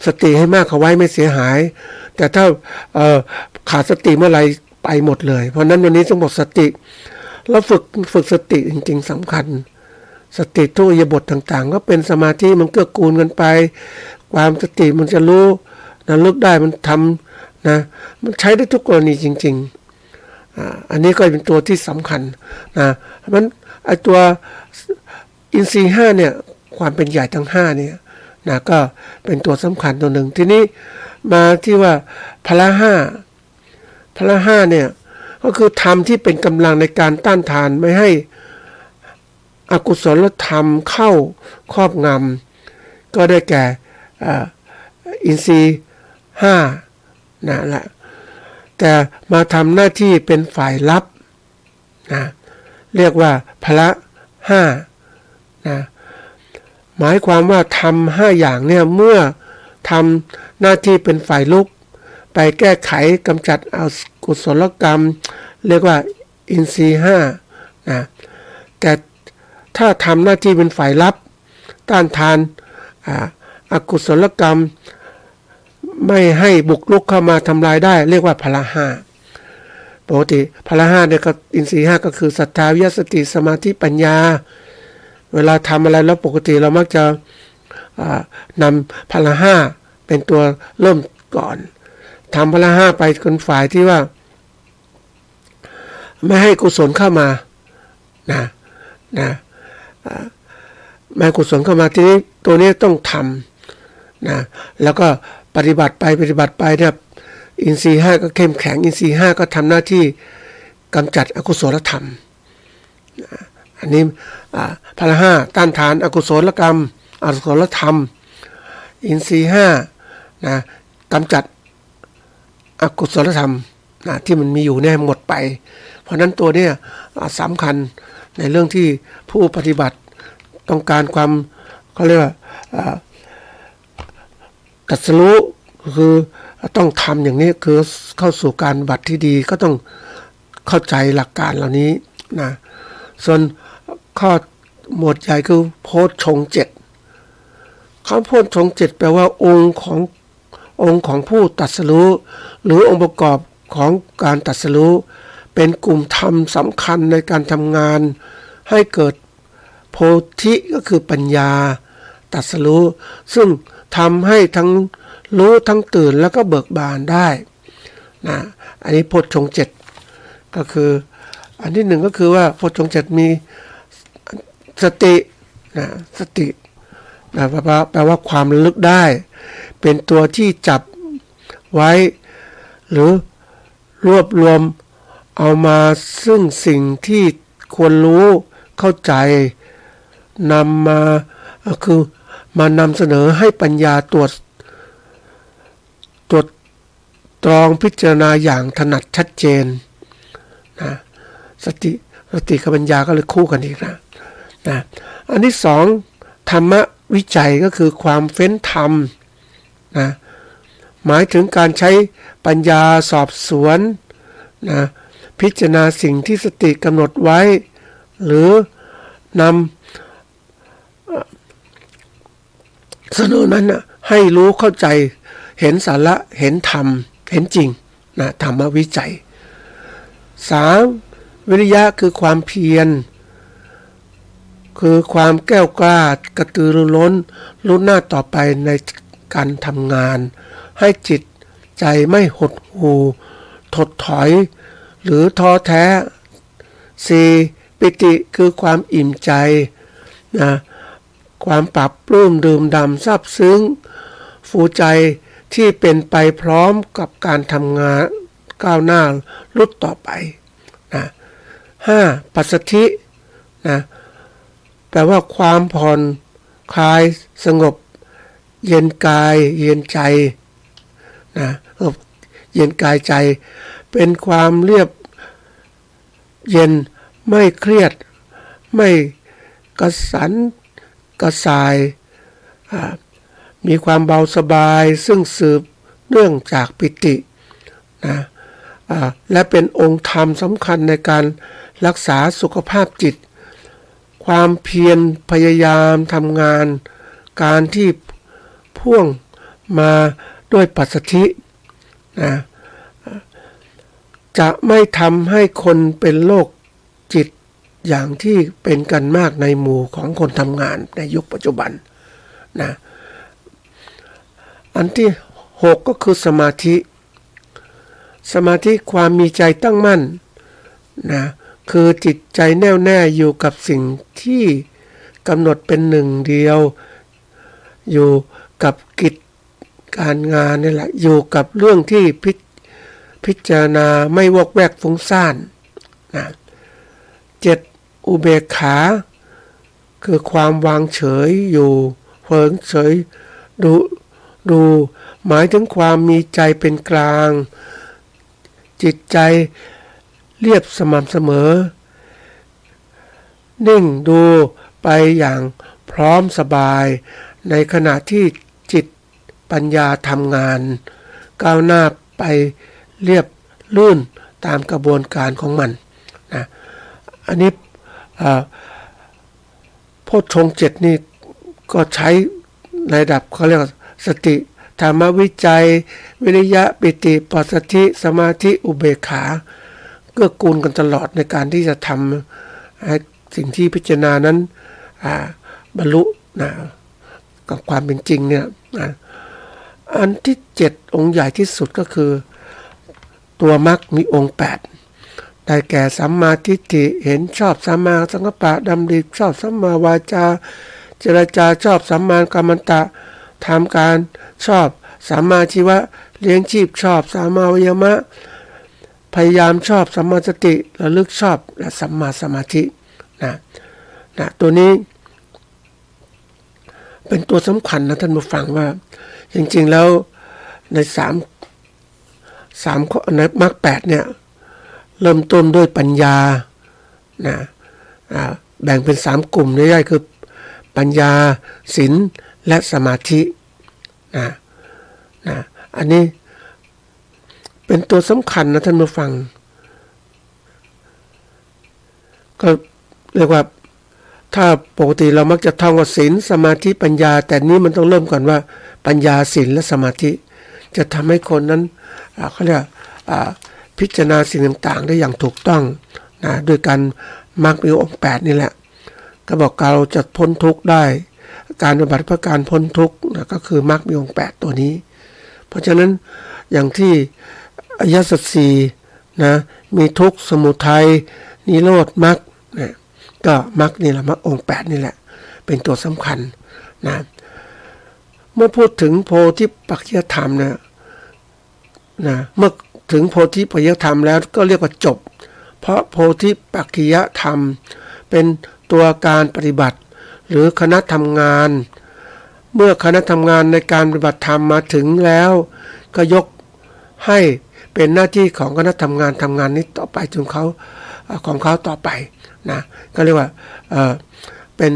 สติให้มากเขาไว้ไม่เสียหายแต่ถ้าขาดสติเมื่อไหร่ไปหมดเลยเพราะนั้นวันนี้ต้องบอกสติแล้วฝึกสติจริงๆสำคัญสติทุกอิริยาบถต่างๆก็เป็นสมาธิมันเกื้อกูลกันไปความสติมันจะรู้นะลึกได้มันทำนะมันใช้ได้ทุกกรณีจริงๆอันนี้ก็เป็นตัวที่สำคัญนะมันไอตัวอินทรีย์5เนี่ยความเป็นใหญ่ทั้ง5เนี่ยนะก็เป็นตัวสำคัญตัวหนึ่งทีนี้มาที่ว่าพละ5เนี่ยก็คือธรรมที่เป็นกำลังในการต้านทานไม่ให้อกุศลธรรมเข้าครอบงำก็ได้แก่อินทรีย์5นะแหละแต่มาทำหน้าที่เป็นฝ่ายลับนะเรียกว่าพละ5นะหมายความว่าทำ5อย่างเนี่ยเมื่อทำหน้าที่เป็นฝ่ายลุกไปแก้ไขกำจัดอกุศลกรรมเรียกว่าอินทรีย์5นะแต่ถ้าทำหน้าที่เป็นฝ่ายลับต้านทานอกุศลกรรมไม่ให้บุกรุกเข้ามาทำลายได้เรียกว่าพละ5ปกติพละ5เนี่ยก็อินทรีย์5ก็คือศรัทธาวิริยะสติสมาธิปัญญาเวลาทำอะไรแล้วปกติเรามักจะนำพละ5เป็นตัวเริ่มก่อนทำพละ5ไปคนฝ่ายที่ว่าไม่ให้กุศลเข้ามานะไม่ให้กุศลเข้ามาทีนี้ตัวนี้ต้องทำนะแล้วก็ปฏิบัติไปเนี่ยอินทรีย์5ก็เข้มแข็งอินทรีย์5ก็ทำหน้าที่กำจัดอกุศลธรรมอันนี้พละ5ต้านทานอกุศลกรรมอกุศลธรรมอินทรีย์5นะกำจัดอกุศลธรรมนะที่มันมีอยู่เนี่ยหมดไปเพราะนั้นตัวเนี้ยสำคัญในเรื่องที่ผู้ปฏิบัติต้องการความเขาเรียกว่าตรัสรู้คือต้องทำอย่างนี้คือเข้าสู่การปฏิบัติที่ดีก็ต้องเข้าใจหลักการเหล่านี้นะส่วนข้อหมวดใหญ่คือโพชฌงค์7คำโพชฌงค์7แปลว่าองค์ของผู้ตรัสรู้หรือองค์ประกอบของการตรัสรู้เป็นกลุ่มธรรมสำคัญในการทำงานให้เกิดโพธิก็คือปัญญาตรัสรู้ซึ่งทำให้ทั้งรู้ทั้งตื่นแล้วก็เบิกบานได้นะอันนี้โพชฌงค์7ก็คืออันที่หนึ่งก็คือว่าโพชฌงค์7มีสตินะสติแปลว่าความระลึกได้เป็นตัวที่จับไว้หรือรวบรวมเอามาซึ่งสิ่งที่ควรรู้เข้าใจนำมาคือมานำเสนอให้ปัญญาตรวจตรองพิจารณาอย่างถนัดชัดเจนนะสติกับปัญญาก็เลยคู่กันอีกนะอันที่สองธรรมวิจัยก็คือความเฟ้นธรรมนะหมายถึงการใช้ปัญญาสอบสวนนะพิจารณาสิ่งที่สติกำหนดไว้หรือนำเสนอนั้นนะให้รู้เข้าใจเห็นสาระเห็นธรรมเห็นจริงนะธรรมวิจัย 3. วิริยะคือความเพียรคือความแก้วกล้ากระตือรือร้นรุ่นหน้าต่อไปในการทำงานให้จิตใจไม่หดหู่ถดถอยหรือท้อแท้ 4. ปิติคือความอิ่มใจนะความปรับปลื้มดื่มด่ำซาบซึ้งฟูใจที่เป็นไปพร้อมกับการทำงานก้าวหน้าลุดต่อไปนะ 5. ปัสสัทธินะแปลว่าความผ่อนคลายสงบเย็นกายเย็นใจนะ เย็นกายใจเป็นความเรียบเย็นไม่เครียดไม่กระสันกระส่ายมีความเบาสบายซึ่งสืบเนื่องจากปิตินะและเป็นองค์ธรรมสำคัญในการรักษาสุขภาพจิตความเพียรพยายามทำงานการที่พ่วงมาด้วยปัสสัทธินะจะไม่ทำให้คนเป็นโรคจิตอย่างที่เป็นกันมากในหมู่ของคนทำงานในยุคปัจจุบันนะอันที่6ก็คือสมาธิความมีใจตั้งมั่นนะคือจิตใจแน่วแน่อยู่กับสิ่งที่กำหนดเป็นหนึ่งเดียวอยู่กับกิจการงานนี่แหละอยู่กับเรื่องที่พิจารณาไม่วอกแวกฟุ้งซ่านนะ7อุเบกขาคือความวางเฉยอยู่เพิงเฉยดูหมายถึงความมีใจเป็นกลางจิตใจเรียบสม่ำเสมอนิ่งดูไปอย่างพร้อมสบายในขณะที่จิตปัญญาทำงานก้าวหน้าไปเรียบลื่นตามกระบวนการของมันนะอันนี้โพชฌงค์7นี่ก็ใช้ในระดับเขาเรียกว่าสติธรรมวิจัยวิริยะปิติปัสสัทธิสมาธิอุเบกขาเกื้อกูลกันตลอดในการที่จะทำให้สิ่งที่พิจารณานั้นบรรลุนะกับความเป็นจริงเนี่ยนะอันที่7องค์ใหญ่ที่สุดก็คือตัวมรรคมีองค์8ได้แก่สัมมาทิฏฐิเห็นชอบสัมมาสังกัปปะดำริชอบสัมมาวาจาเจรจาชอบสัมมากัมมันตะทำการชอบสัมมาชีวะเลี้ยงชีพชอบสัมมาวิยมะพยายามชอบสัมมาสติระลึกชอบและสัมมาสมาธินะตัวนี้เป็นตัวสำคัญนะท่านผู้ฟังว่าจริงๆแล้วใน3ข้อในมรรค8เนี่ยเริ่มต้นด้วยปัญญานะแบ่งเป็น3กลุ่มย่อยๆคือปัญญาศีลและสมาธินะอันนี้เป็นตัวสำคัญนะท่านผู้ฟังก็เรียกว่าถ้าปกติเรามักจะท่องว่าศีลสมาธิปัญญาแต่นี้มันต้องเริ่มก่อนว่าปัญญาศีลและสมาธิจะทำให้คนนั้นเขาเรียกพิจารณาสิ่งต่างๆได้อย่างถูกต้องนะด้วยการมรรคมีองค์8นี่แหละก็บอกเราจะพ้นทุกข์ได้การปฏิบัติเพื่อการพ้นทุกข์นะก็คือมรรคมีองค์8ตัวนี้เพราะฉะนั้นอย่างที่อริยสัจ4นะมีทุกข์สมุทัยนิโรธมรรคนะก็มรรคนี่แหละมรรคองค์8นี่แหละเป็นตัวสำคัญนะเมื่อพูดถึงโพธิปัจจยธรรมนะเมื่อถึงโพธิปัจจยธรรมแล้วก็เรียกว่าจบเพราะโพธิปัจจยธรรมเป็นตัวการปฏิบัติหรือคณะทำงานเมื่อคณะทำงานในการปฏิบัติธรรมมาถึงแล้วก็ยกให้เป็นหน้าที่ของคณะทำงานนี้ต่อไปจนเขาของเขาต่อไปนะก็เรียกว่าเป็น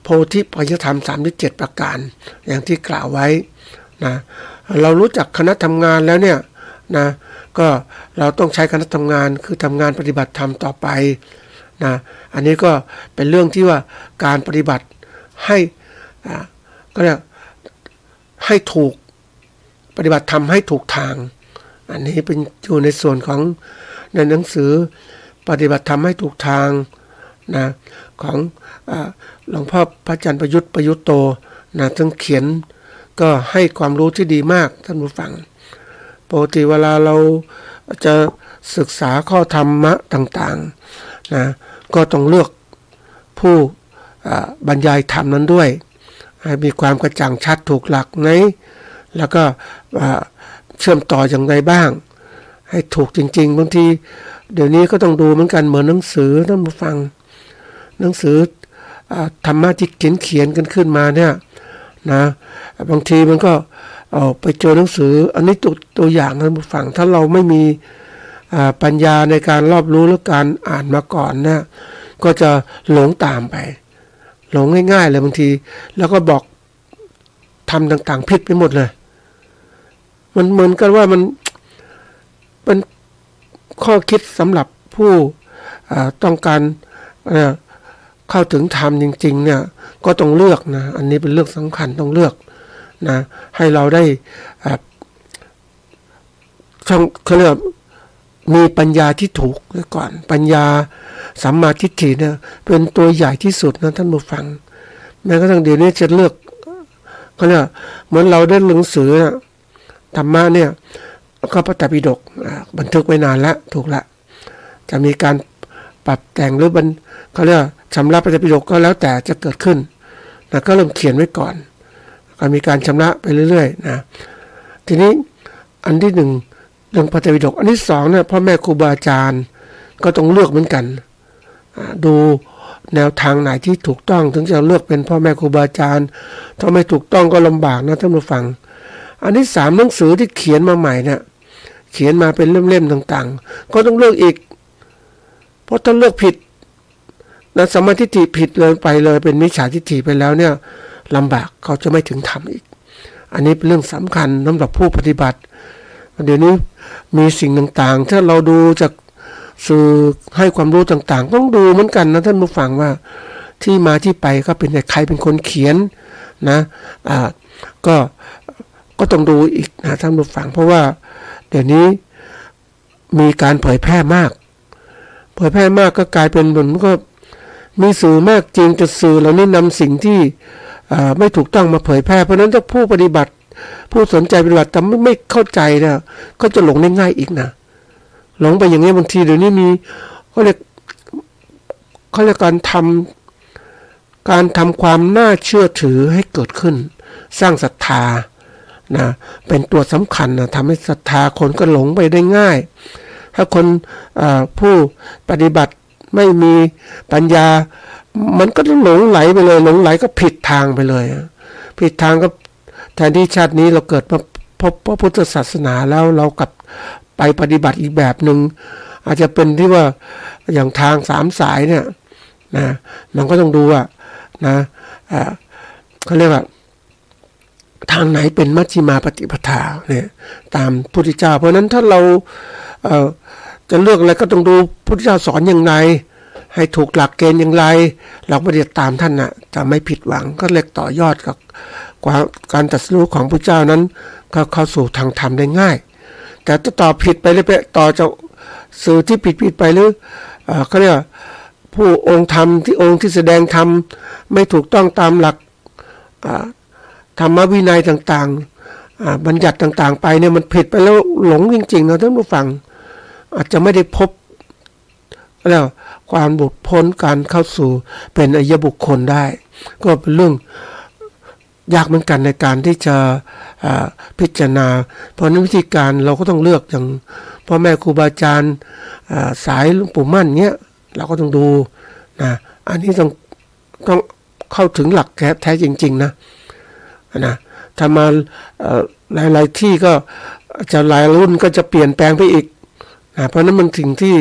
โพธิปัจจยธรรม37ประการอย่างที่กล่าวไว้นะเรารู้จักคณะทำงานแล้วเนี่ยนะก็เราต้องใช้คณะทำงานคือทำงานปฏิบัติธรรมต่อไปนะอันนี้ก็เป็นเรื่องที่ว่าการปฏิบัติให้ก็เรียกให้ถูกปฏิบัติธรรมให้ถูกทางอันนี้เป็นอยู่ในส่วนของในหนังสือปฏิบัติธรรมให้ถูกทางนะของหลวงพ่อพระอาจารย์ประยุทธ์โตนะซึ่งเขียนก็ให้ความรู้ที่ดีมากท่านผู้ฟังปกติเวลาเราจะศึกษาข้อธรรมะต่างๆนะก็ต้องเลือกผู้บรรยายธรรมนั้นด้วยให้มีความกระจ่างชัดถูกหลักไหนแล้วก็เชื่อมต่ออย่างไรบ้างให้ถูกจริงๆบางทีเดี๋ยวนี้ก็ต้องดูเหมือนกันเหมือนหนังสือท่านผู้ฟังหนังสือธรรมะที่เขียนกันขึ้นมาเนี่ยนะบางทีมันก็ ไปเจอหนังสืออันนี้ตัวอย่างท่านผู้ฟังถ้าเราไม่มีปัญญาในการรอบรู้หรือการอ่านมาก่อนเนี่ยก็จะหลงตามไปหลงง่ายๆเลยบางทีแล้วก็บอกทำต่างๆผิดไปหมดเลยมันเหมือนกันว่ามันเป็นข้อคิดสำหรับผู้ต้องการเข้าถึงธรรมจริงๆเนี่ยก็ต้องเลือกนะอันนี้เป็นเรื่องสำคัญต้องเลือกนะให้เราได้เขาเรียกมีปัญญาที่ถูกก่อนปัญญาสัมมาทิฏฐิเนี่ยเป็นตัวใหญ่ที่สุดนะท่านผู้ฟังแม้กระทั่งเดี๋ยวนี้จะเลือกเขาเรียกเหมือนเราได้หนังสือธรรมะเนี่ยก็พระไตรปิฎกบันทึกไว้นานแล้วถูกละจะมีการปรับแต่งหรือเขาเรียกชำระพระไตรปิฎกก็แล้วแต่จะเกิดขึ้นนะก็เริ่มเขียนไว้ก่อนก็มีการชำระไปเรื่อยๆนะทีนี้อันที่หนึ่งเรื่องพระไตรปิฎกอันที่สองเนี่ยพ่อแม่ครูบาอาจารย์ก็ต้องเลือกเหมือนกันดูแนวทางไหนที่ถูกต้องถึงจะเลือกเป็นพ่อแม่ครูบาอาจารย์ถ้าไม่ถูกต้องก็ลำบากนะท่านผู้ฟังอันที่สามหนังสือที่เขียนมาใหม่เนี่ยเขียนมาเป็นเล่มๆต่างๆก็ต้องเลือกอีกเพราะถ้าเลือกผิดนะสัมมาทิฏฐิผิดเลยไปเลยเป็นมิจฉาทิฏฐิไปแล้วเนี่ยลำบากเขาจะไม่ถึงธรรมอีกอันนี้เป็นเรื่องสำคัญสำหรับผู้ปฏิบัติเดี๋ยวนี้มีสิ่งต่างๆถ้าเราดูจากสื่อให้ความรู้ต่างๆต้องดูเหมือนกันนะท่านผู้ฟังว่าที่มาที่ไปก็เป็นใครเป็นคนเขียนนะก็ต้องดูอีกนะท่านผู้ฟังเพราะว่าเดี๋ยวนี้มีการเผยแพร่มากก็กลายเป็นเหมือนก็มีสื่อมากจริงแต่สื่อเหล่านี้นำสิ่งที่ไม่ถูกต้องมาเผยแพร่เพราะนั้นถ้าผู้ปฏิบัติผู้สนใจปฏิบัติแต่ไม่เข้าใจนะก็จะหลงได้ง่ายอีกนะหลงไปอย่างนี้บางทีเดี๋ยวนี้มีเขาเรียกการทำความน่าเชื่อถือให้เกิดขึ้นสร้างศรัทธานะเป็นตัวสำคัญนะทำให้ศรัทธาคนก็หลงไปได้ง่ายถ้าคนผู้ปฏิบัติไม่มีปัญญามันก็หลงไหลไปเลยหลงไหลก็ผิดทางไปเลยผิดทางก็แทนที่ชาตินี้เราเกิดมาพบพระพุทธศาสนาแล้วเรากลับไปปฏิบัติอีกแบบหนึ่งอาจจะเป็นที่ว่าอย่างทางสามสายเนี่ยนะมันก็ต้องดูว่านะเขาเรียกว่าทางไหนเป็นมัชฌิมาปฏิปทาเนี่ยตามพุทธเจ้าเพราะนั้นถ้าเราจะเลือกอะไรก็ต้องดูพุทธเจ้าสอนอย่างไรให้ถูกหลักเกณฑ์อย่างไรเราปฏิบัติตามท่านนะจะไม่ผิดหวังก็เล็กต่อยอดกับการตรัสรู้ของพระเจ้านั้นก็เข้าสู่ทางธรรมได้ง่ายแต่ถ้าต่อผิดไปเลยไปต่อจากสื่อที่ผิดไปหรือเขาเรียกผู้องค์ธรรมที่แสดงธรรมไม่ถูกต้องตามหลักธรรมวินัยต่างๆบัญญัติต่างๆไปเนี่ยมันผิดไปแล้วหลงจริงๆนะท่านผู้ฟังอาจจะไม่ได้พบแล้วความบุดพ้นการเข้าสู่เป็นอริยบุคคลได้ก็เป็นเรื่องยากเหมือนกันในการที่จะพิจารณาเพราะนั้นวิธีการเราก็ต้องเลือกอย่างพ่อแม่ครูบาอาจารย์สายหลวงปู่มั่นเงี้ยเราก็ต้องดูนะอันนี้ต้องเข้าถึงหลักแท้จริงๆนะถ้ามาหลายๆที่ก็จะหลายรุ่นก็จะเปลี่ยนแปลงไปอีกเพราะนั้นมันสิ่งที่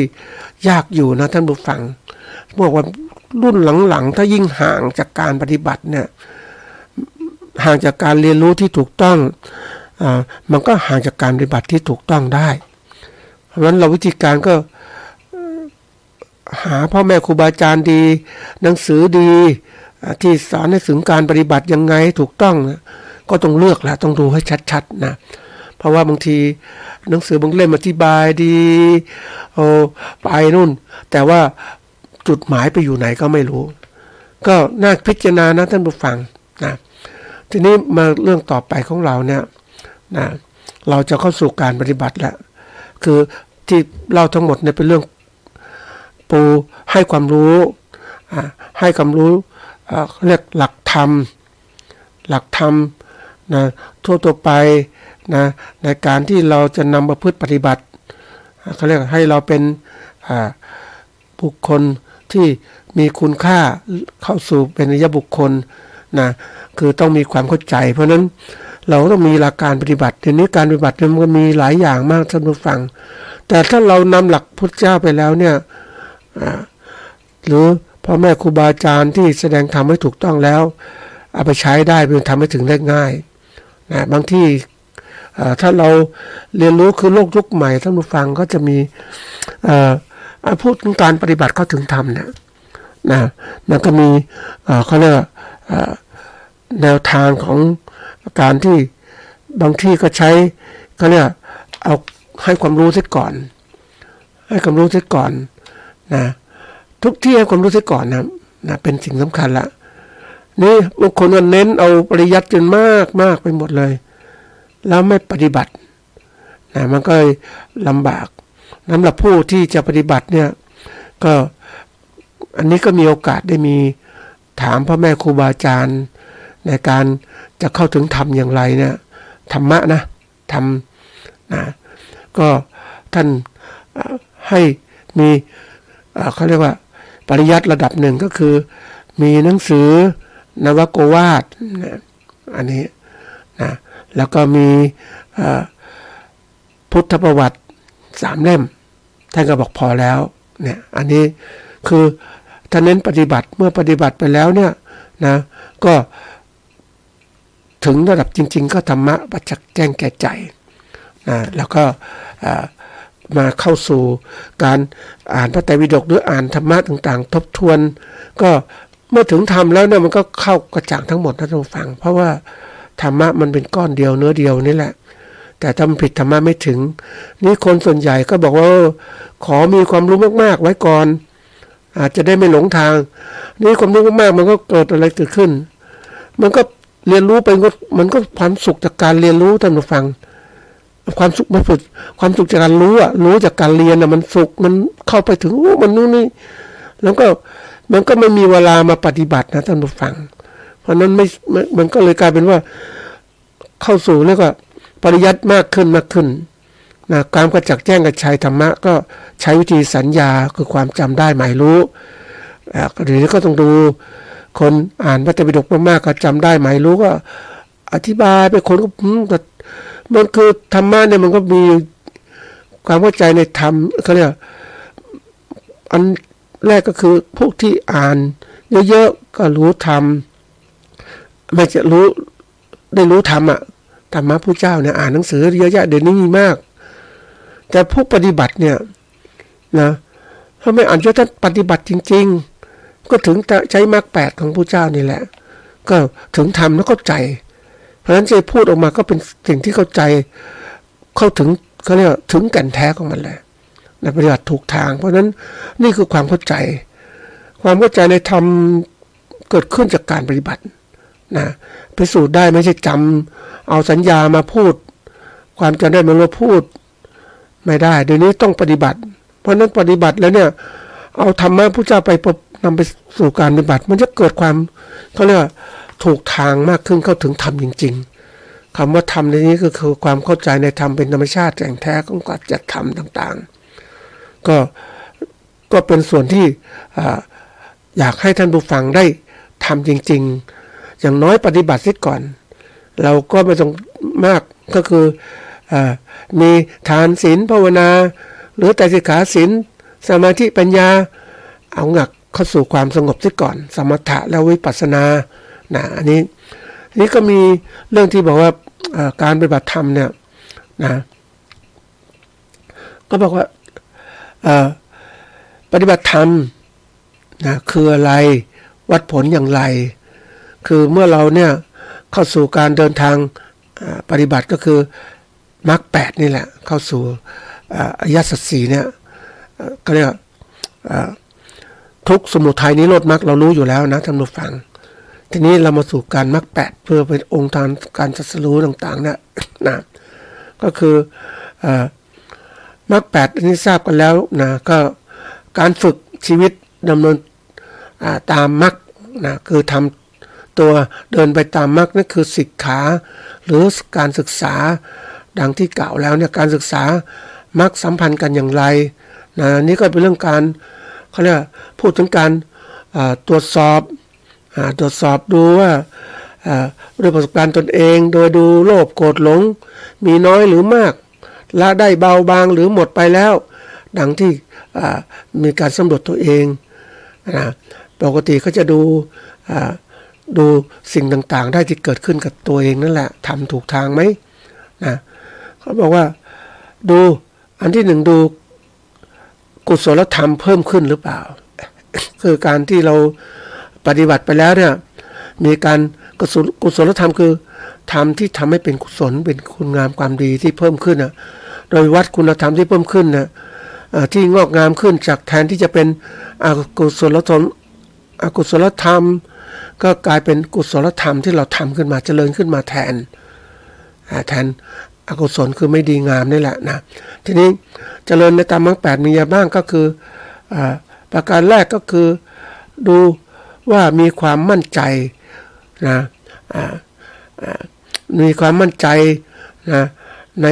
ยากอยู่นะท่านผู้ฟังบอกว่ารุ่นหลังๆถ้ายิ่งห่างจากการปฏิบัติเนี่ยห่างจากการเรียนรู้ที่ถูกต้องมันก็ห่างจากการปฏิบัติที่ถูกต้องได้เพราะฉะนั้นเราวิธีการก็หาพ่อแม่ครูบาอาจารย์ดีหนังสือดีที่สอนให้ถึงการปฏิบัติยังไงถูกต้องนะก็ต้องเลือกแหละต้องดูให้ชัดๆนะเพราะว่าบางทีหนังสือบางเล่มอธิบายดีไปนู่นแต่ว่าจุดหมายไปอยู่ไหนก็ไม่รู้ก็น่าพิจารณานะท่านผู้ฟังนะทีนี้มาเรื่องต่อไปของเราเนี่ยนะเราจะเข้าสู่การปฏิบัติแล้วคือที่เล่าทั้งหมดเนี่ยเป็นเรื่องปูให้ความรู้เรียกหลักธรรมนะทั่วไปนะในการที่เราจะนำมาพฤติปฏิบัติเขาเรียกให้เราเป็นบุคคลที่มีคุณค่าเข้าสู่เป็นอริยบุคคลนะคือต้องมีความเข้าใจเพราะนั้น เราต้องมีหลักการปฏิบัติทีนี้การปฏิบัติมันก็มีหลายอย่างมากท่านผู้ฟังแต่ถ้าเรานำหลักพุทธเจ้าไปแล้วเนี่ยหรือพ่อแม่ครูบาอาจารย์ที่แสดงธรรมให้ถูกต้องแล้วเอาไปใช้ได้เป็นทำให้ถึงได้ง่ายนะบางที่ถ้าเราเรียนรู้คือโลกยุคใหม่ท่านผู้ฟังก็จะมีพูดถึงการปฏิบัติเข้าถึงธรรมเนี่ยนะมันก็มีเขาเรียกแนวทางของการที่บางที่ก็ใช้เขาเรียกเอาให้ความรู้เสียก่อนให้ความรู้เสียก่อนนะทุกที่ให้ความรู้เสียก่อนนะเป็นสิ่งสำคัญละนี่บางคนก็เน้นเอาปริยัติจนมากไปหมดเลยแล้วไม่ปฏิบัตินะมันก็ลำบากสำหรับผู้ที่จะปฏิบัติเนี่ยก็อันนี้ก็มีโอกาสได้มีถามพ่อแม่ครูบาอาจารย์ในการจะเข้าถึงธรรมอย่างไรเนี่ยธรรมะนะธรรมนะก็ท่านให้มีเขาเรียกว่าปริยัติระดับหนึ่งก็คือมีหนังสือนวโกวาทนะอันนี้นะแล้วก็มีพุทธประวัติ3 เล่มท่านก็บอกพอแล้วเนี่ยอันนี้คือท่านเน้นปฏิบัติเมื่อปฏิบัติไปแล้วเนี่ยนะก็ถึงระดับจริงๆก็ธรรมะประจักษ์แจ้งแก่ใจนะแล้วก็มาเข้าสู่การอ่านพระไตรปิฎกหรืออ่านธรรมะต่างๆทบทวนก็เมื่อถึงธรรมแล้วเนี่ยมันก็เข้ากระจ่างทั้งหมดนะท่านผู้ฟังเพราะว่าธรรมะมันเป็นก้อนเดียวเนื้อเดียวนี่แหละแต่ถ้ามันผิดธรรมะไม่ถึงนี่คนส่วนใหญ่ก็บอกว่าขอมีความรู้มากๆไว้ก่อนอาจจะได้ไม่หลงทางนี่ความรู้มากๆมันก็เกิดอะไรเกิดขึ้นมันก็เรียนรู้ไปมันก็ความสุขจากการเรียนรู้ท่านผู้ฟังความสุขมันสุดความสุขจากการรู้รู้จากการเรียนมันสุขมันเข้าไปถึงมันนู่นนี่แล้วก็มันก็ไม่มีเวลามาปฏิบัตินะท่านผู้ฟังเพราะนั้นมันก็เลยกลายเป็นว่าเข้าสู่แล้วก็ปริยัติมากขึ้นนะการกระจักแจ้งกับชัยธรรมะก็ใช้วิธีสัญญาคือความจำได้หมายรู้เดี๋ยวนี้ก็ต้องดูคนอ่านพระไตรปิฎกมากๆก็จำได้หมายรู้ก็อธิบายไปคนก็มันคือธรรมะเนี่ยมันก็มีความเข้าใจในธรรมเขาเรียกอันแรกก็คือพวกที่อ่านเยอะๆก็รู้ธรรมไม่จะรู้ได้รู้ธรรมธรรมะพระเจ้าเนี่ยอ่านหนังสือเยอะแยะเดี๋ยวนี้มีมากแต่ผู้ปฏิบัติเนี่ยนะถ้าไม่อ่านเยอะท่านปฏิบัติจริงๆก็ถึงใช้มรรค8ของพระเจ้านี่แหละก็ถึงธรรมแล้วเข้าใจเพราะฉะนั้นจะพูดออกมาก็เป็นสิ่งที่เข้าใจเข้าถึงเขาเรียกถึงแก่นแท้ของมันแหละในปฏิบัติถูกทางเพราะฉะนั้นนี่คือความเข้าใจในธรรมเกิดขึ้นจากการปฏิบัตินะพิสูจน์ได้ไม่ใช่จำเอาสัญญามาพูดความจำได้มันมาพูดไม่ได้เดี๋ยวนี้ต้องปฏิบัติเพราะนั้นปฏิบัติแล้วเนี่ยเอาธรรมะพระเจ้าไปนำไปสู่การปฏิบัติมันจะเกิดความเขาเรียกว่าถูกทางมากขึ้นเข้าถึงธรรมจริงๆคำว่าธรรมในนี้ก็คือความเข้าใจในธรรมเป็นธรรมชาติแก่นแท้ของการจัดธรรมต่างๆก็เป็นส่วนที่อยากให้ท่านผู้ฟังได้ทำจริงๆอย่างน้อยปฏิบัติเสียก่อนเราก็ไม่ต้องมากก็คือมีทานศีลภาวนาหรือไตรสิกขาศีลสมาธิปัญญาเอาหนักเข้าสู่ความสงบเสียก่อนสมถะแล้ววิปัสสนาอันนี้ก็มีเรื่องที่บอกว่าการปฏิบัติธรรมเนี่ยนะก็บอกว่าปฏิบัติธรรมนะคืออะไรวัดผลอย่างไรคือเมื่อเราเนี่ยเข้าสู่การเดินทางปฏิบัติก็คือมรรค8นี่แหละเข้าสู่อริยสัจ4เนี่ยก็เรียกทุกข์สมุทัยนิโรธมรรคเรารู้อยู่แล้วนะท่านผู้ฟังทีนี้เรามาสู่การมรรค8เพื่อเป็นองค์ทานการตรัสรู้ต่างๆเนี่ยนะก็คือมรรค8อันนี้ทราบกันแล้วนะก็การฝึกชีวิตดำเนินตามมรรคนะคือทำตัวเดินไปตามมรรคนั่นคือสิกขาหรือการศึกษาดังที่กล่าวแล้วเนี่ยการศึกษามรรคสัมพันธ์กันอย่างไรนะนี่ก็เป็นเรื่องการเขาเรียกพูดถึงการตรวจสอบดูว่า ด้วยประสบการณ์ตนเองโดยดูโลภโกรธหลงมีน้อยหรือมากละได้เบาบางหรือหมดไปแล้วดังที่มีการสำรวจตัวเองนะปกติเขาจะดูสิ่งต่างๆได้ที่เกิดขึ้นกับตัวเองนั่นแหละทำถูกทางไหมนะเขาบอกว่าดูอันที่หนึ่งดูกุศลธรรมเพิ่มขึ้นหรือเปล่า คือการที่เราปฏิบัติไปแล้วเนี่ยมีการกุศลธรรมคือธรรมที่ทำให้เป็นกุศลเป็นคุณงามความดีที่เพิ่มขึ้นโดยวัดคุณธรรมที่เพิ่มขึ้นที่งอกงามขึ้นจากแทนที่จะเป็นอกุศลธรรมก็กลายเป็นกุศลธรรมที่เราทำขึ้นมาเจริญขึ้นมาแทนอกุศลคือไม่ดีงามนี่แหละนะทีนี้เจริญในตามมรรค8มีอะไรบ้างก็คือประการแรกก็คือดูว่ามีความมั่นใจนะมีความมั่นใจนะใน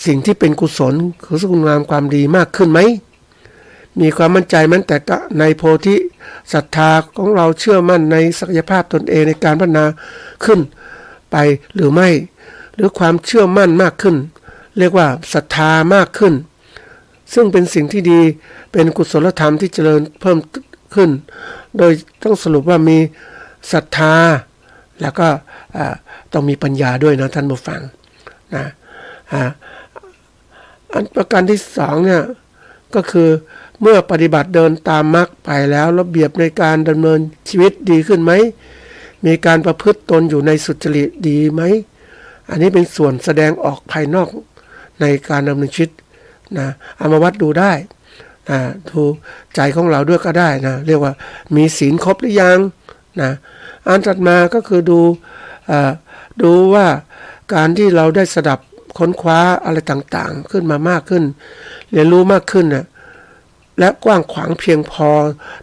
สิ่งที่เป็นกุศลคือคุณงามความดีมากขึ้นไหมมีความมั่นใจมันแต่ในโพธิศรัทธาของเราเชื่อมั่นในศักยภาพตนเองในการพัฒนาขึ้นไปหรือไม่หรือความเชื่อมั่นมากขึ้นเรียกว่าศรัทธามากขึ้นซึ่งเป็นสิ่งที่ดีเป็นกุศลธรรมที่เจริญเพิ่มขึ้นโดยต้องสรุปว่ามีศรัทธาแล้วก็ต้องมีปัญญาด้วยนะท่านผู้ฟังนะอันประการที่สองเนี่ยก็คือเมื่อปฏิบัติเดินตามมรรคไปแล้วระเบียบในการดำเนินชีวิตดีขึ้นไหมมีการประพฤติตนอยู่ในสุจริตดีไหมอันนี้เป็นส่วนแสดงออกภายนอกในการดำเนินชีวิตนะเอามาวัดดูได้ดูใจของเราด้วยก็ได้นะเรียกว่ามีศีลครบหรือยังนะอันถัดมาก็คือดูว่าการที่เราได้สดับค้นคว้าอะไรต่างๆขึ้นมามากขึ้นเรียนรู้มากขึ้นนะและกว้างขวางเพียงพอ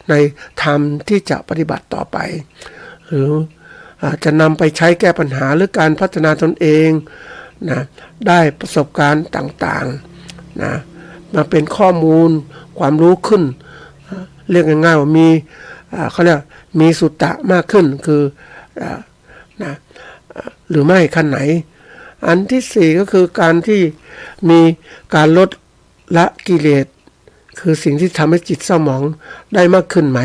ในธรรมที่จะปฏิบัติต่อไปหรือจะนำไปใช้แก้ปัญหาหรือการพัฒนาตนเองนะได้ประสบการณ์ต่างๆนะมาเป็นข้อมูลความรู้ขึ้นเรียกง่ายๆว่ามีเขาเรียกมีสุตตะมากขึ้นคือนะหรือไม่ขั้นไหนอันที่สี่ก็คือการที่มีการลดละกิเลสคือสิ่งที่ทำให้จิตเศร้าหมองได้มากขึ้นไหม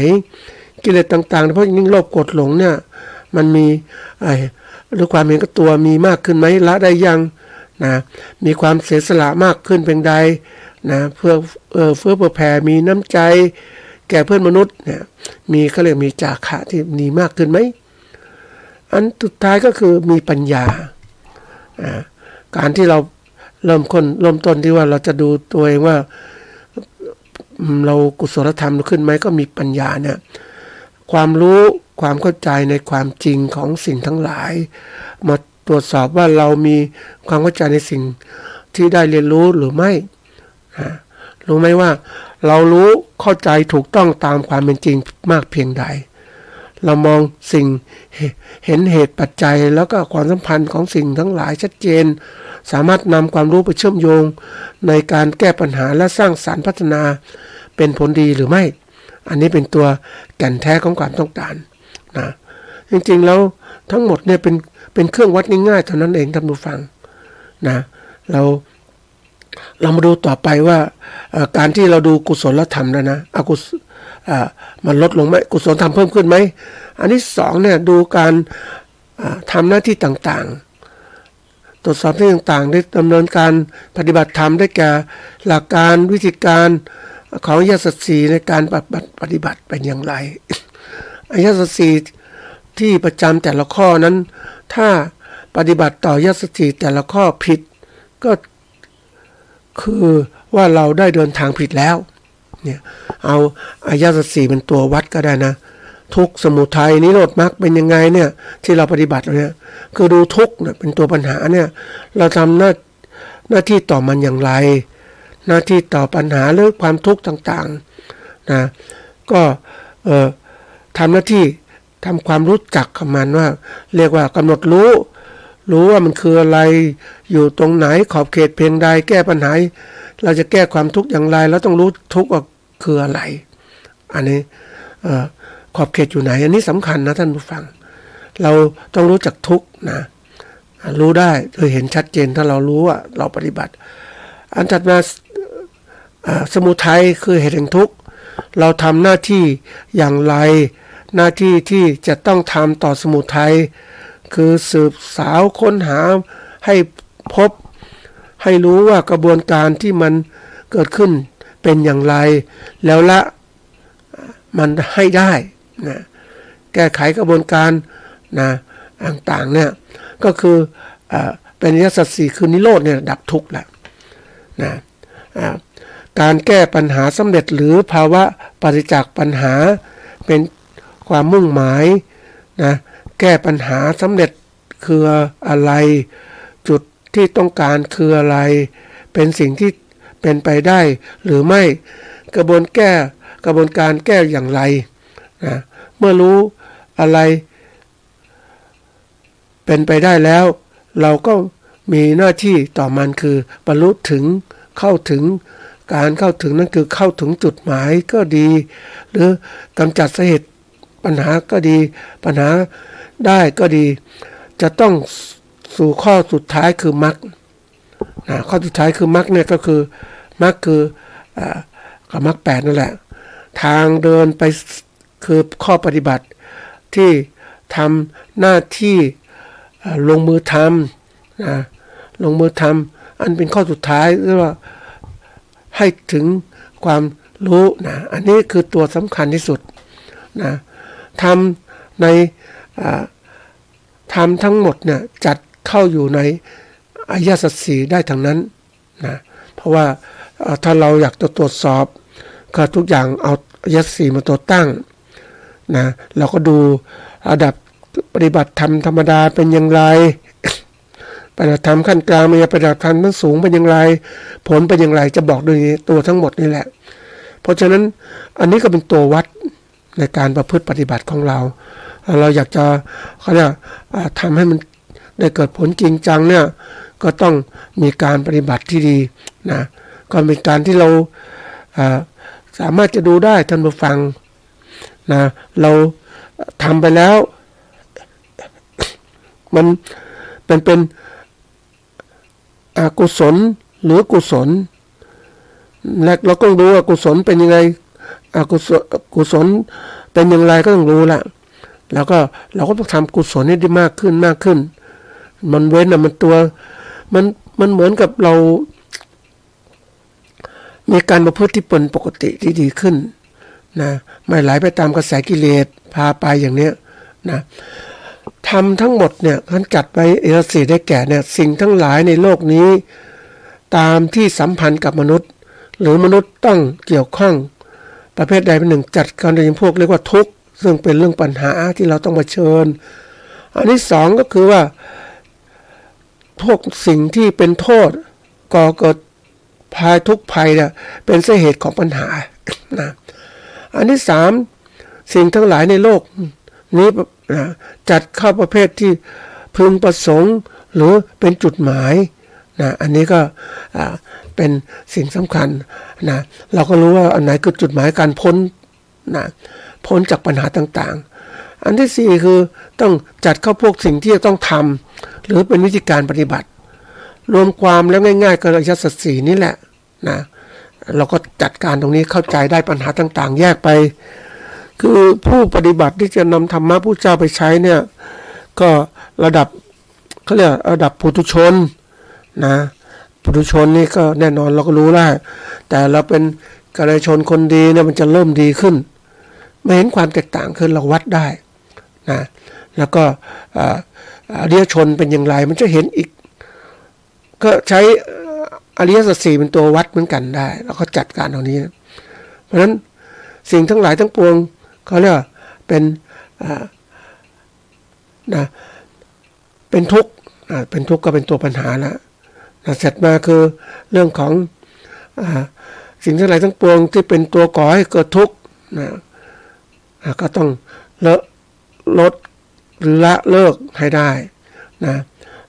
กิเลสต่างๆเพราะยิ่งโลภโกรธหลงเนี่ยมันมีหรือความเห็นกับตัวมีมากขึ้นไหมละได้ยังนะมีความเสียสละมากขึ้นเพียงใดนะเพื่อเผื่อแผ่มีน้ำใจแก่เพื่อนมนุษย์เนี่ยมีเขาเรียกมีจาคะที่มีมากขึ้นไหมอันสุดท้ายก็คือมีปัญญาการที่เราเริ่มต้นที่ว่าเราจะดูตัวเองว่าเรากุศลธรรมขึ้นไหมก็มีปัญญาเนี่ยความรู้ความเข้าใจในความจริงของสิ่งทั้งหลายมาตรวจสอบว่าเรามีความเข้าใจในสิ่งที่ได้เรียนรู้หรือไม่รู้ไหมว่าเรารู้เข้าใจถูกต้องตามความเป็นจริงมากเพียงใดเรามองสิ่งเห็นเหตุปัจจัยแล้วก็ความสัมพันธ์ของสิ่งทั้งหลายชัดเจนสามารถนำความรู้ไปเชื่อมโยงในการแก้ปัญหาและสร้างสรรค์พัฒนาเป็นผลดีหรือไม่อันนี้เป็นตัวแก่นแท้ของความต้องการนะจริงๆแล้วทั้งหมดเนี่ยเป็นเครื่องวัดง่ายๆเท่านั้นเองท่านผู้ฟังนะเรามาดูต่อไปว่าการที่เราดูกุศลธรรมแล้วนะอกุศลมันลดลงไหมกุศลธรรมเพิ่มขึ้นไหมอันที่สองเนี่ยดูการทำหน้าที่ต่างๆตรวจสอบที่ต่างๆได้ดำเนินการปฏิบัติธรรมได้แก่หลักการวิธีการของอริยสัจสี่ในการปฏิบัติเป็นอย่างไรอริยสัจสี่ที่ประจำแต่ละข้อนั้นถ้าปฏิบัติต่ออริยสัจสี่แต่ละข้อผิดก็คือว่าเราได้เดินทางผิดแล้วเนี่ยเอาอริยสัจสี่เป็นตัววัดก็ได้นะทุกข์สมุทัยนิโรธมรรคเป็นยังไงเนี่ยที่เราปฏิบัติเนี่ยคือดูทุกข์เนี่ยเป็นตัวปัญหาเนี่ยเราทำหน้าที่ต่อมันอย่างไรหน้าที่ต่อปัญหาหรือความทุกข์ต่างๆนะก็ทำหน้าที่ทำความรู้จักกับมันว่าเรียกว่ากำหนดรู้ว่ามันคืออะไรอยู่ตรงไหนขอบเขตเพียงใดแก้ปัญหาเราจะแก้ความทุกข์อย่างไรเราต้องรู้ทุกข์ว่าคืออะไรอันนี้ขอบเขตอยู่ไหนอันนี้สำคัญนะท่านผู้ฟัง เราต้องรู้จักทุกข์นะรู้ได้โดยเห็นชัดเจนถ้าเรารู้ว่าเราปฏิบัติอันถัดมาสมุทัยคือเหตุแห่งทุกข์เราทำหน้าที่อย่างไรหน้าที่ที่จะต้องทำต่อสมุทัยคือสืบสาวค้นหาให้พบให้รู้ว่ากระบวนการที่มันเกิดขึ้นเป็นอย่างไรแล้วละมันให้ได้นะแก้ไขกระบวนการนะต่างๆเนี่ยก็คือเป็นอริยสัจสี่คือนิโรธเนี่ยดับทุกข์แหละนะการแก้ปัญหาสำเร็จหรือภาวะปฏิจักษ์ปัญหาเป็นความมุ่งหมายนะแก้ปัญหาสำเร็จคืออะไรจุดที่ต้องการคืออะไรเป็นสิ่งที่เป็นไปได้หรือไม่กระบวนการแก้อย่างไรนะเมื่อรู้อะไรเป็นไปได้แล้วเราก็มีหน้าที่ต่อมันคือบรรลุถึงเข้าถึงการเข้าถึงนั่นคือเข้าถึงจุดหมายก็ดีหรือกำจัดสาเหตุปัญหาก็ดีปัญหาได้ก็ดีจะต้องสู่ข้อสุดท้ายคือมรรคข้อสุดท้ายคือมรรคเนี่ยก็คือมรรคคือกับมรรค8นั่นแหละทางเดินไปคือข้อปฏิบัติที่ทำหน้าที่ลงมือทำนะลงมือทำอันเป็นข้อสุดท้ายเรียกว่าให้ถึงความรู้นะอันนี้คือตัวสำคัญที่สุดนะทำในทำทั้งหมดเนี่ยจัดเข้าอยู่ในอริยสัจสี่ได้ทั้งนั้นนะเพราะว่าถ้าเราอยากจะตรวจสอบก็ทุกอย่างเอาอริยสัจสี่มาตัวตั้งนะเราก็ดูระดับปฏิบัติธรรมธรรมดาเป็นอย่างไรปฏิบัติธรรมขั้นกลางมีปฏิบัติธรรมขั้นสูงเป็นอย่างไรผลเป็นอย่างไรจะบอกด้วยตัวทั้งหมดนี่แหละเพราะฉะนั้นอันนี้ก็เป็นตัววัดในการประพฤติปฏิบัติของเราอยากจะเขาเรียกทำให้มันได้เกิดผลจริงจังเนี่ยก็ต้องมีการปฏิบัติที่ดีนะก็เป็นการที่เราสามารถจะดูได้ท่านผู้ฟังนะเราทำไปแล้วมันเป็นอกุศลหรือกุศลและเราก็ต้องดูว่ากุศลเป็นยังไงกุศลเป็นอย่างไรก็ต้องรู้ละแล้วก็เราก็ต้องทำกุศลให้ได้มากขึ้นมันเว้นมันตัวมันเหมือนกับเรามีการประพฤติที่เป็นปกติที่ดีขึ้นนะไม่ไหลไปตามกระแสกิเลสพาไปอย่างเนี้ยนะทำทั้งหมดเนี่ยท่านจัดไว้อริยสัจได้แก่เนี่ยสิ่งทั้งหลายในโลกนี้ตามที่สัมพันธ์กับมนุษย์หรือมนุษย์ต้องเกี่ยวข้องประเภทใดเป็นหนึ่งจัดการโดยพวกเรียกว่าทุกข์ซึ่งเป็นเรื่องปัญหาที่เราต้องเผชิญอันที่สองก็คือว่าพวกสิ่งที่เป็นโทษก่อเกิดภายทุกภัยเนี่ยเป็นสาเหตุของปัญหานะอันที่สามสิ่งทั้งหลายในโลกนี้จัดเข้าประเภทที่พึงประสงค์หรือเป็นจุดหมายนะอันนี้ก็เป็นสิ่งสำคัญนะเราก็รู้ว่าอันไหนคือจุดหมายการพ้นนะพ้นจากปัญหาต่างๆอันที่สี่คือต้องจัดเข้าพวกสิ่งที่จะต้องทำหรือเป็นวิธีการปฏิบัติรวมความแล้วง่ายๆก็อริยสัจสี่นี่แหละนะเราก็จัดการตรงนี้เข้าใจได้ปัญหาต่างๆแยกไปคือผู้ปฏิบัติที่จะนำธรรมะพุทธเจ้าไปใช้เนี่ยก็ระดับเขาเรียกระดับปุถุชนนะปุถุชนนี่ก็แน่นอนเราก็รู้ได้แต่เราเป็นกัลยาณชนคนดีเนี่ยมันจะเริ่มดีขึ้นไม่เห็นความแตกต่างขึ้นเราวัดได้นะแล้วก็อริยชนเป็นอย่างไรมันจะเห็นอีกก็ใช้อริยสัจสี่เป็นตัววัดเหมือนกันได้แล้วก็จัดการตรงนี้เพราะฉะนั้นสิ่งทั้งหลายทั้งปวงเขาเรียกเป็นเป็นทุกข์เป็นทุกข์ก็เป็นตัวปัญหาแล้วเสร็จมาคือเรื่องของสิ่งทั้งหลายทั้งปวงที่เป็นตัวก่อให้เกิดทุกข์ก็ต้องลดหรือละเลิกให้ได้นะ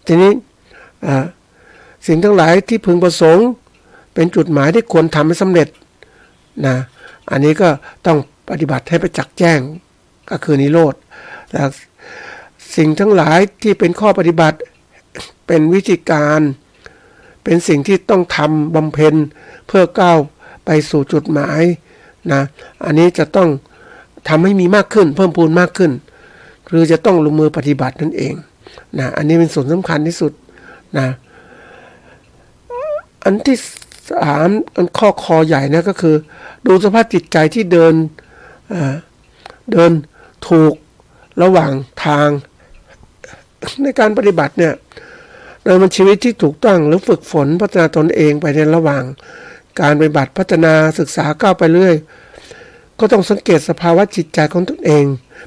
ทีนี้สิ่งทั้งหลายที่พึงประสงค์เป็นจุดหมายที่ควรทำให้สำเร็จนะอันนี้ก็ต้องปฏิบัติให้ประจักษ์แจ้งก็คือนิโรธแล้ว สิ่งทั้งหลายที่เป็นข้อปฏิบัติเป็นวิธีการเป็นสิ่งที่ต้องทำบำเพ็ญเพื่อก้าวไปสู่จุดหมายนะอันนี้จะต้องทำให้มีมากขึ้นเพิ่มพูนมากขึ้นคือจะต้องลงมือปฏิบัตินั่นเองนะอันนี้เป็นส่วนสำคัญที่สุดนะอันที่3อันข้อคอใหญ่นะก็คือดูสภาพจิตใจที่เดินถูกระหว่างทางในการปฏิบัติเนี่ยดำเนินชีวิตที่ถูกต้องหรือฝึกฝนพัฒนาตนเองไปในระหว่างการปฏิบัติพัฒนาศึกษาก้าวไปเรื่อยก็ต้องสังเกตสภาวะจิตใจของตนเอง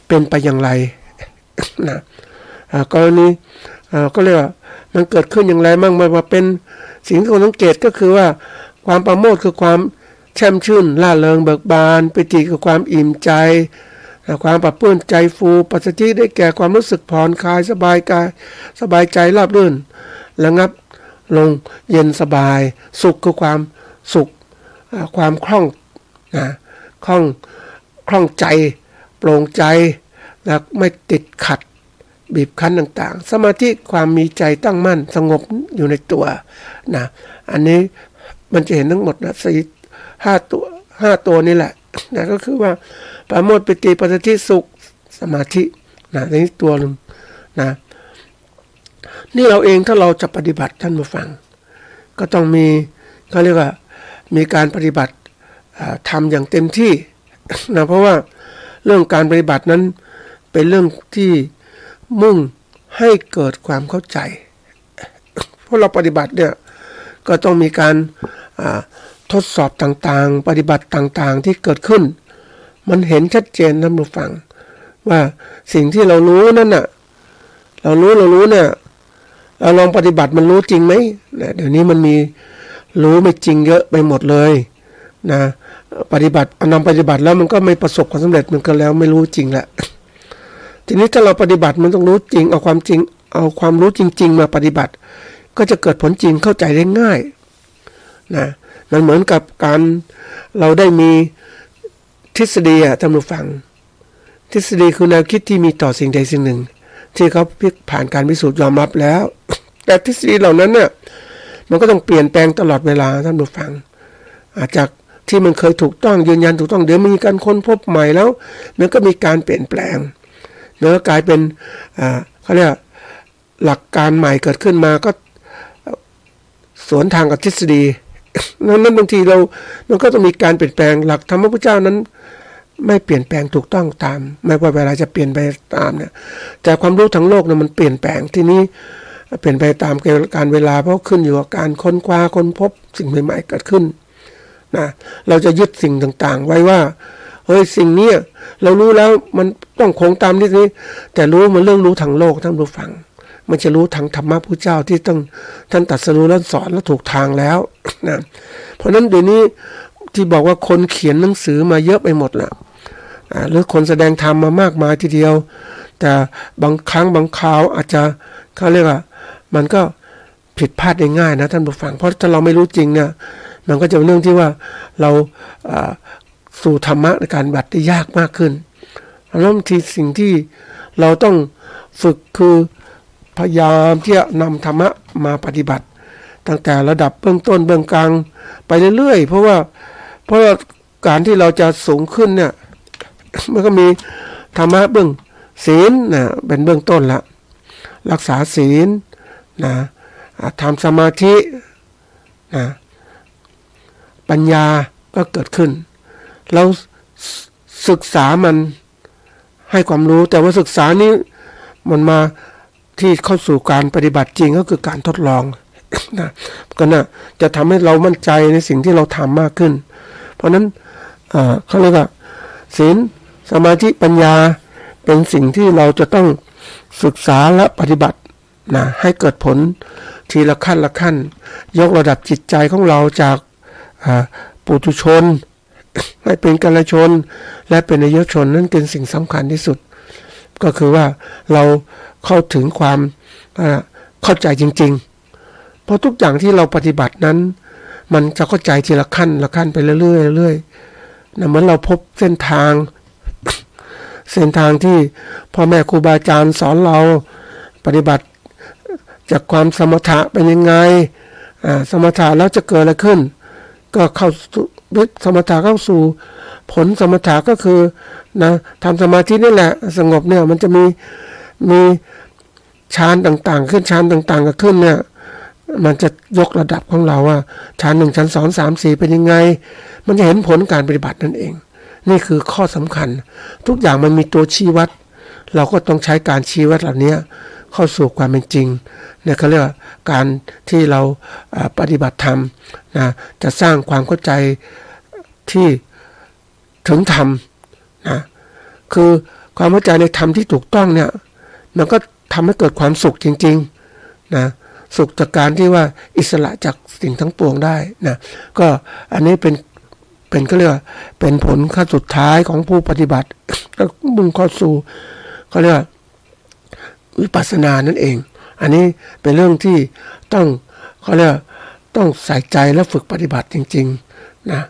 เป็นไปอย่างไรนะกรณีก็เรียกว่ามันเกิดขึ้นอย่างไรมั่งมาเป็นสิ่งที่ควรสังเกตก็คือว่าความประโมทคือความแช่มชื่นล่าเริงเบิกบานปิติคือความอิ่มใจความปรับปลื้มใจฟูปัสสติได้แก่ความรู้สึกผ่อนคลายสบายกายสบายใจราบรื่นระงับลงเย็นสบายสุขคือความสุขความคล่องคล่องใจโปร่งใจและไม่ติดขัดบีบคั้นต่างๆสมาธิความมีใจตั้งมั่นสงบอยู่ในตัวนะอันนี้มันจะเห็นทั้งหมดนะ5 ตัวนี่แหละนะก็คือว่าปราโมทย์ปิติปัสสติสุขสมาธินะนี่ตัวนึงนะนี่เราเองถ้าเราจะปฏิบัติท่านผู้ฟังก็ต้องมีเขาเรียกว่ามีการปฏิบัติทำอย่างเต็มที่นะเพราะว่าเรื่องการปฏิบัตินั้นเป็นเรื่องที่มุ่งให้เกิดความเข้าใจเพราะเราปฏิบัติเนี่ยก็ต้องมีการทดสอบต่างๆปฏิบัติต่างๆที่เกิดขึ้นมันเห็นชัดเจนท่านผู้ฟังว่าสิ่งที่เรารู้นั่นน่ะเรารู้เนี่ยเราลองปฏิบัติมันรู้จริงไหมเดี๋ยวนี้มันมีรู้ไม่จริงเยอะไปหมดเลยนะปฏิบัตินำปฏิบัติแล้วมันก็ไม่ประสบความสำเร็จมันก็แล้วไม่รู้จริงแหละทีนี้ถ้าเราปฏิบัติมันต้องรู้จริงเอาความจริงเอาความรู้จริงๆมาปฏิบัติก็จะเกิดผลจริงเข้าใจได้ง่ายนะมันเหมือนกับการเราได้มีทฤษฎีท่านผู้ฟังทฤษฎีคือแนวคิดที่มีต่อสิ่งใดสิ่งหนึ่งที่เขาผ่านการพิสูจน์ยอมรับแล้วแต่ทฤษฎีเหล่านั้นเนี่ยมันก็ต้องเปลี่ยนแปลงตลอดเวลาท่านผู้ฟังอาจจะที่มันเคยถูกต้องยืนยันถูกต้องเดี๋ยวมีการค้นพบใหม่แล้วมันก็มีการเปลี่ยนแปลงแล้วกลายเป็นเขาเรียกหลักการใหม่เกิดขึ้นมาก็สวนทางกับทฤษฎีนั้นบางทีมันก็ต้องมีการเปลี่ยนแปลงหลักธรรมพระพุทธเจ้านั้นไม่เปลี่ยนแปลงถูกต้องตามไม่ว่าเวลาจะเปลี่ยนไปตามเนี่ยแต่ความรู้ทั้งโลกเนี่ยมันเปลี่ยนแปลงที่นี้เปลี่ยนไปตามการเวลาเพราะขึ้นอยู่กับการค้นคว้าค้นพบสิ่งใหม่ๆเกิดขึ้นนะเราจะยึดสิ่งต่างๆไว้ว่าเฮ้ยสิ่งนี้เรารู้แล้วมันต้องคงตามนี้แต่รู้มันเรื่องรู้ทางโลกท่านผู้ฟังมันจะรู้ทางธรรมะพระเจ้าที่ท่านตรัสรู้แล้วสอนแล้วถูกทางแล้วนะเพราะนั้นเดี๋ยวนี้ที่บอกว่าคนเขียนหนังสือมาเยอะไปหมดละหรือคนแสดงธรรมมามากมายทีเดียวแต่บางครั้งบางคราวอาจจะเขาเรียกว่ามันก็ผิดพลาดได้ง่ายนะท่านผู้ฟังเพราะถ้าเราไม่รู้จริงเนี่ยมันก็จะเป็นเรื่องที่ว่าเราสู่ธรรมะในการปฏิบัติได้ยากมากขึ้นแล้วบางทีสิ่งที่เราต้องฝึกคือพยายามที่จะนำธรรมะมาปฏิบัติตั้งแต่ระดับเบื้องต้นเบื้องกลางไปเรื่อยๆเพราะว่าการที่เราจะสูงขึ้นเนี่ยมันก็มีธรรมะเบื้องศีลนะเป็นเบื้องต้นละรักษาศีลนะทำสมาธินะปัญญาก็เกิดขึ้นเราศึกษามันให้ความรู้แต่ว่าศึกษานี้มันมาที่เข้าสู่การปฏิบัติจริงก็คือการทดลองนะก็น่ะจะทำให้เรามั่นใจในสิ่งที่เราทำมากขึ้นเพราะนั้นเขาเรียกว่าศีลสมาธิปัญญาเป็นสิ่งที่เราจะต้องศึกษาและปฏิบัตินะให้เกิดผลทีละขั้นยกระดับจิตใจของเราจากปุถุชนให้เป็นกัลยาณชนและเป็นอริยชนนั่นเป็นสิ่งสำคัญที่สุดก็คือว่าเราเข้าถึงความเข้าใจจริงๆเพราะทุกอย่างที่เราปฏิบัตินั้นมันจะเข้าใจทีละขั้นไปเรื่อยๆนะเหมือนเราพบเส้นทาง เส้นทางที่พ่อแม่ครูบาอาจารย์สอนเราปฏิบัติจากความสมถะเป็นยังไงสมถะแล้วจะเกิดอะไรขึ้นก็เข้าสู่สมถะเข้าสู่ผลสมถะก็คือนะทำสมาธินี่แหละสงบเนี่ยมันจะมีฌานต่างๆขึ้นฌานต่างๆก็ขึ้นเนี่ยมันจะยกระดับของเราว่าฌาน1ฌาน2 3 4เป็นยังไงมันจะเห็นผลการปฏิบัตินั่นเองนี่คือข้อสำคัญทุกอย่างมันมีตัวชี้วัดเราก็ต้องใช้การชี้วัดเหล่านี้เข้าสู่ความเป็นจริงเนี่ยเขาเรียกว่าการที่เราปฏิบัติธรรมนะจะสร้างความเข้าใจที่ถึงธรรมนะคือความเข้าใจในธรรมที่ถูกต้องเนี่ยมันก็ทำให้เกิดความสุขจริงๆนะสุขจากการที่ว่าอิสระจากสิ่งทั้งปวงได้นะก็อันนี้เป็นก็เรียกว่าเป็นผลขั้นสุดท้ายของผู้ปฏิบัติแล้วมุ่งเข้าสู่เขาเรียกว่าวิปัสสนานั่นเองอันนี้เป็นเรื่องที่ต้องเขาเรียกต้องใส่ใจและฝึกปฏิบัติจริงๆนะ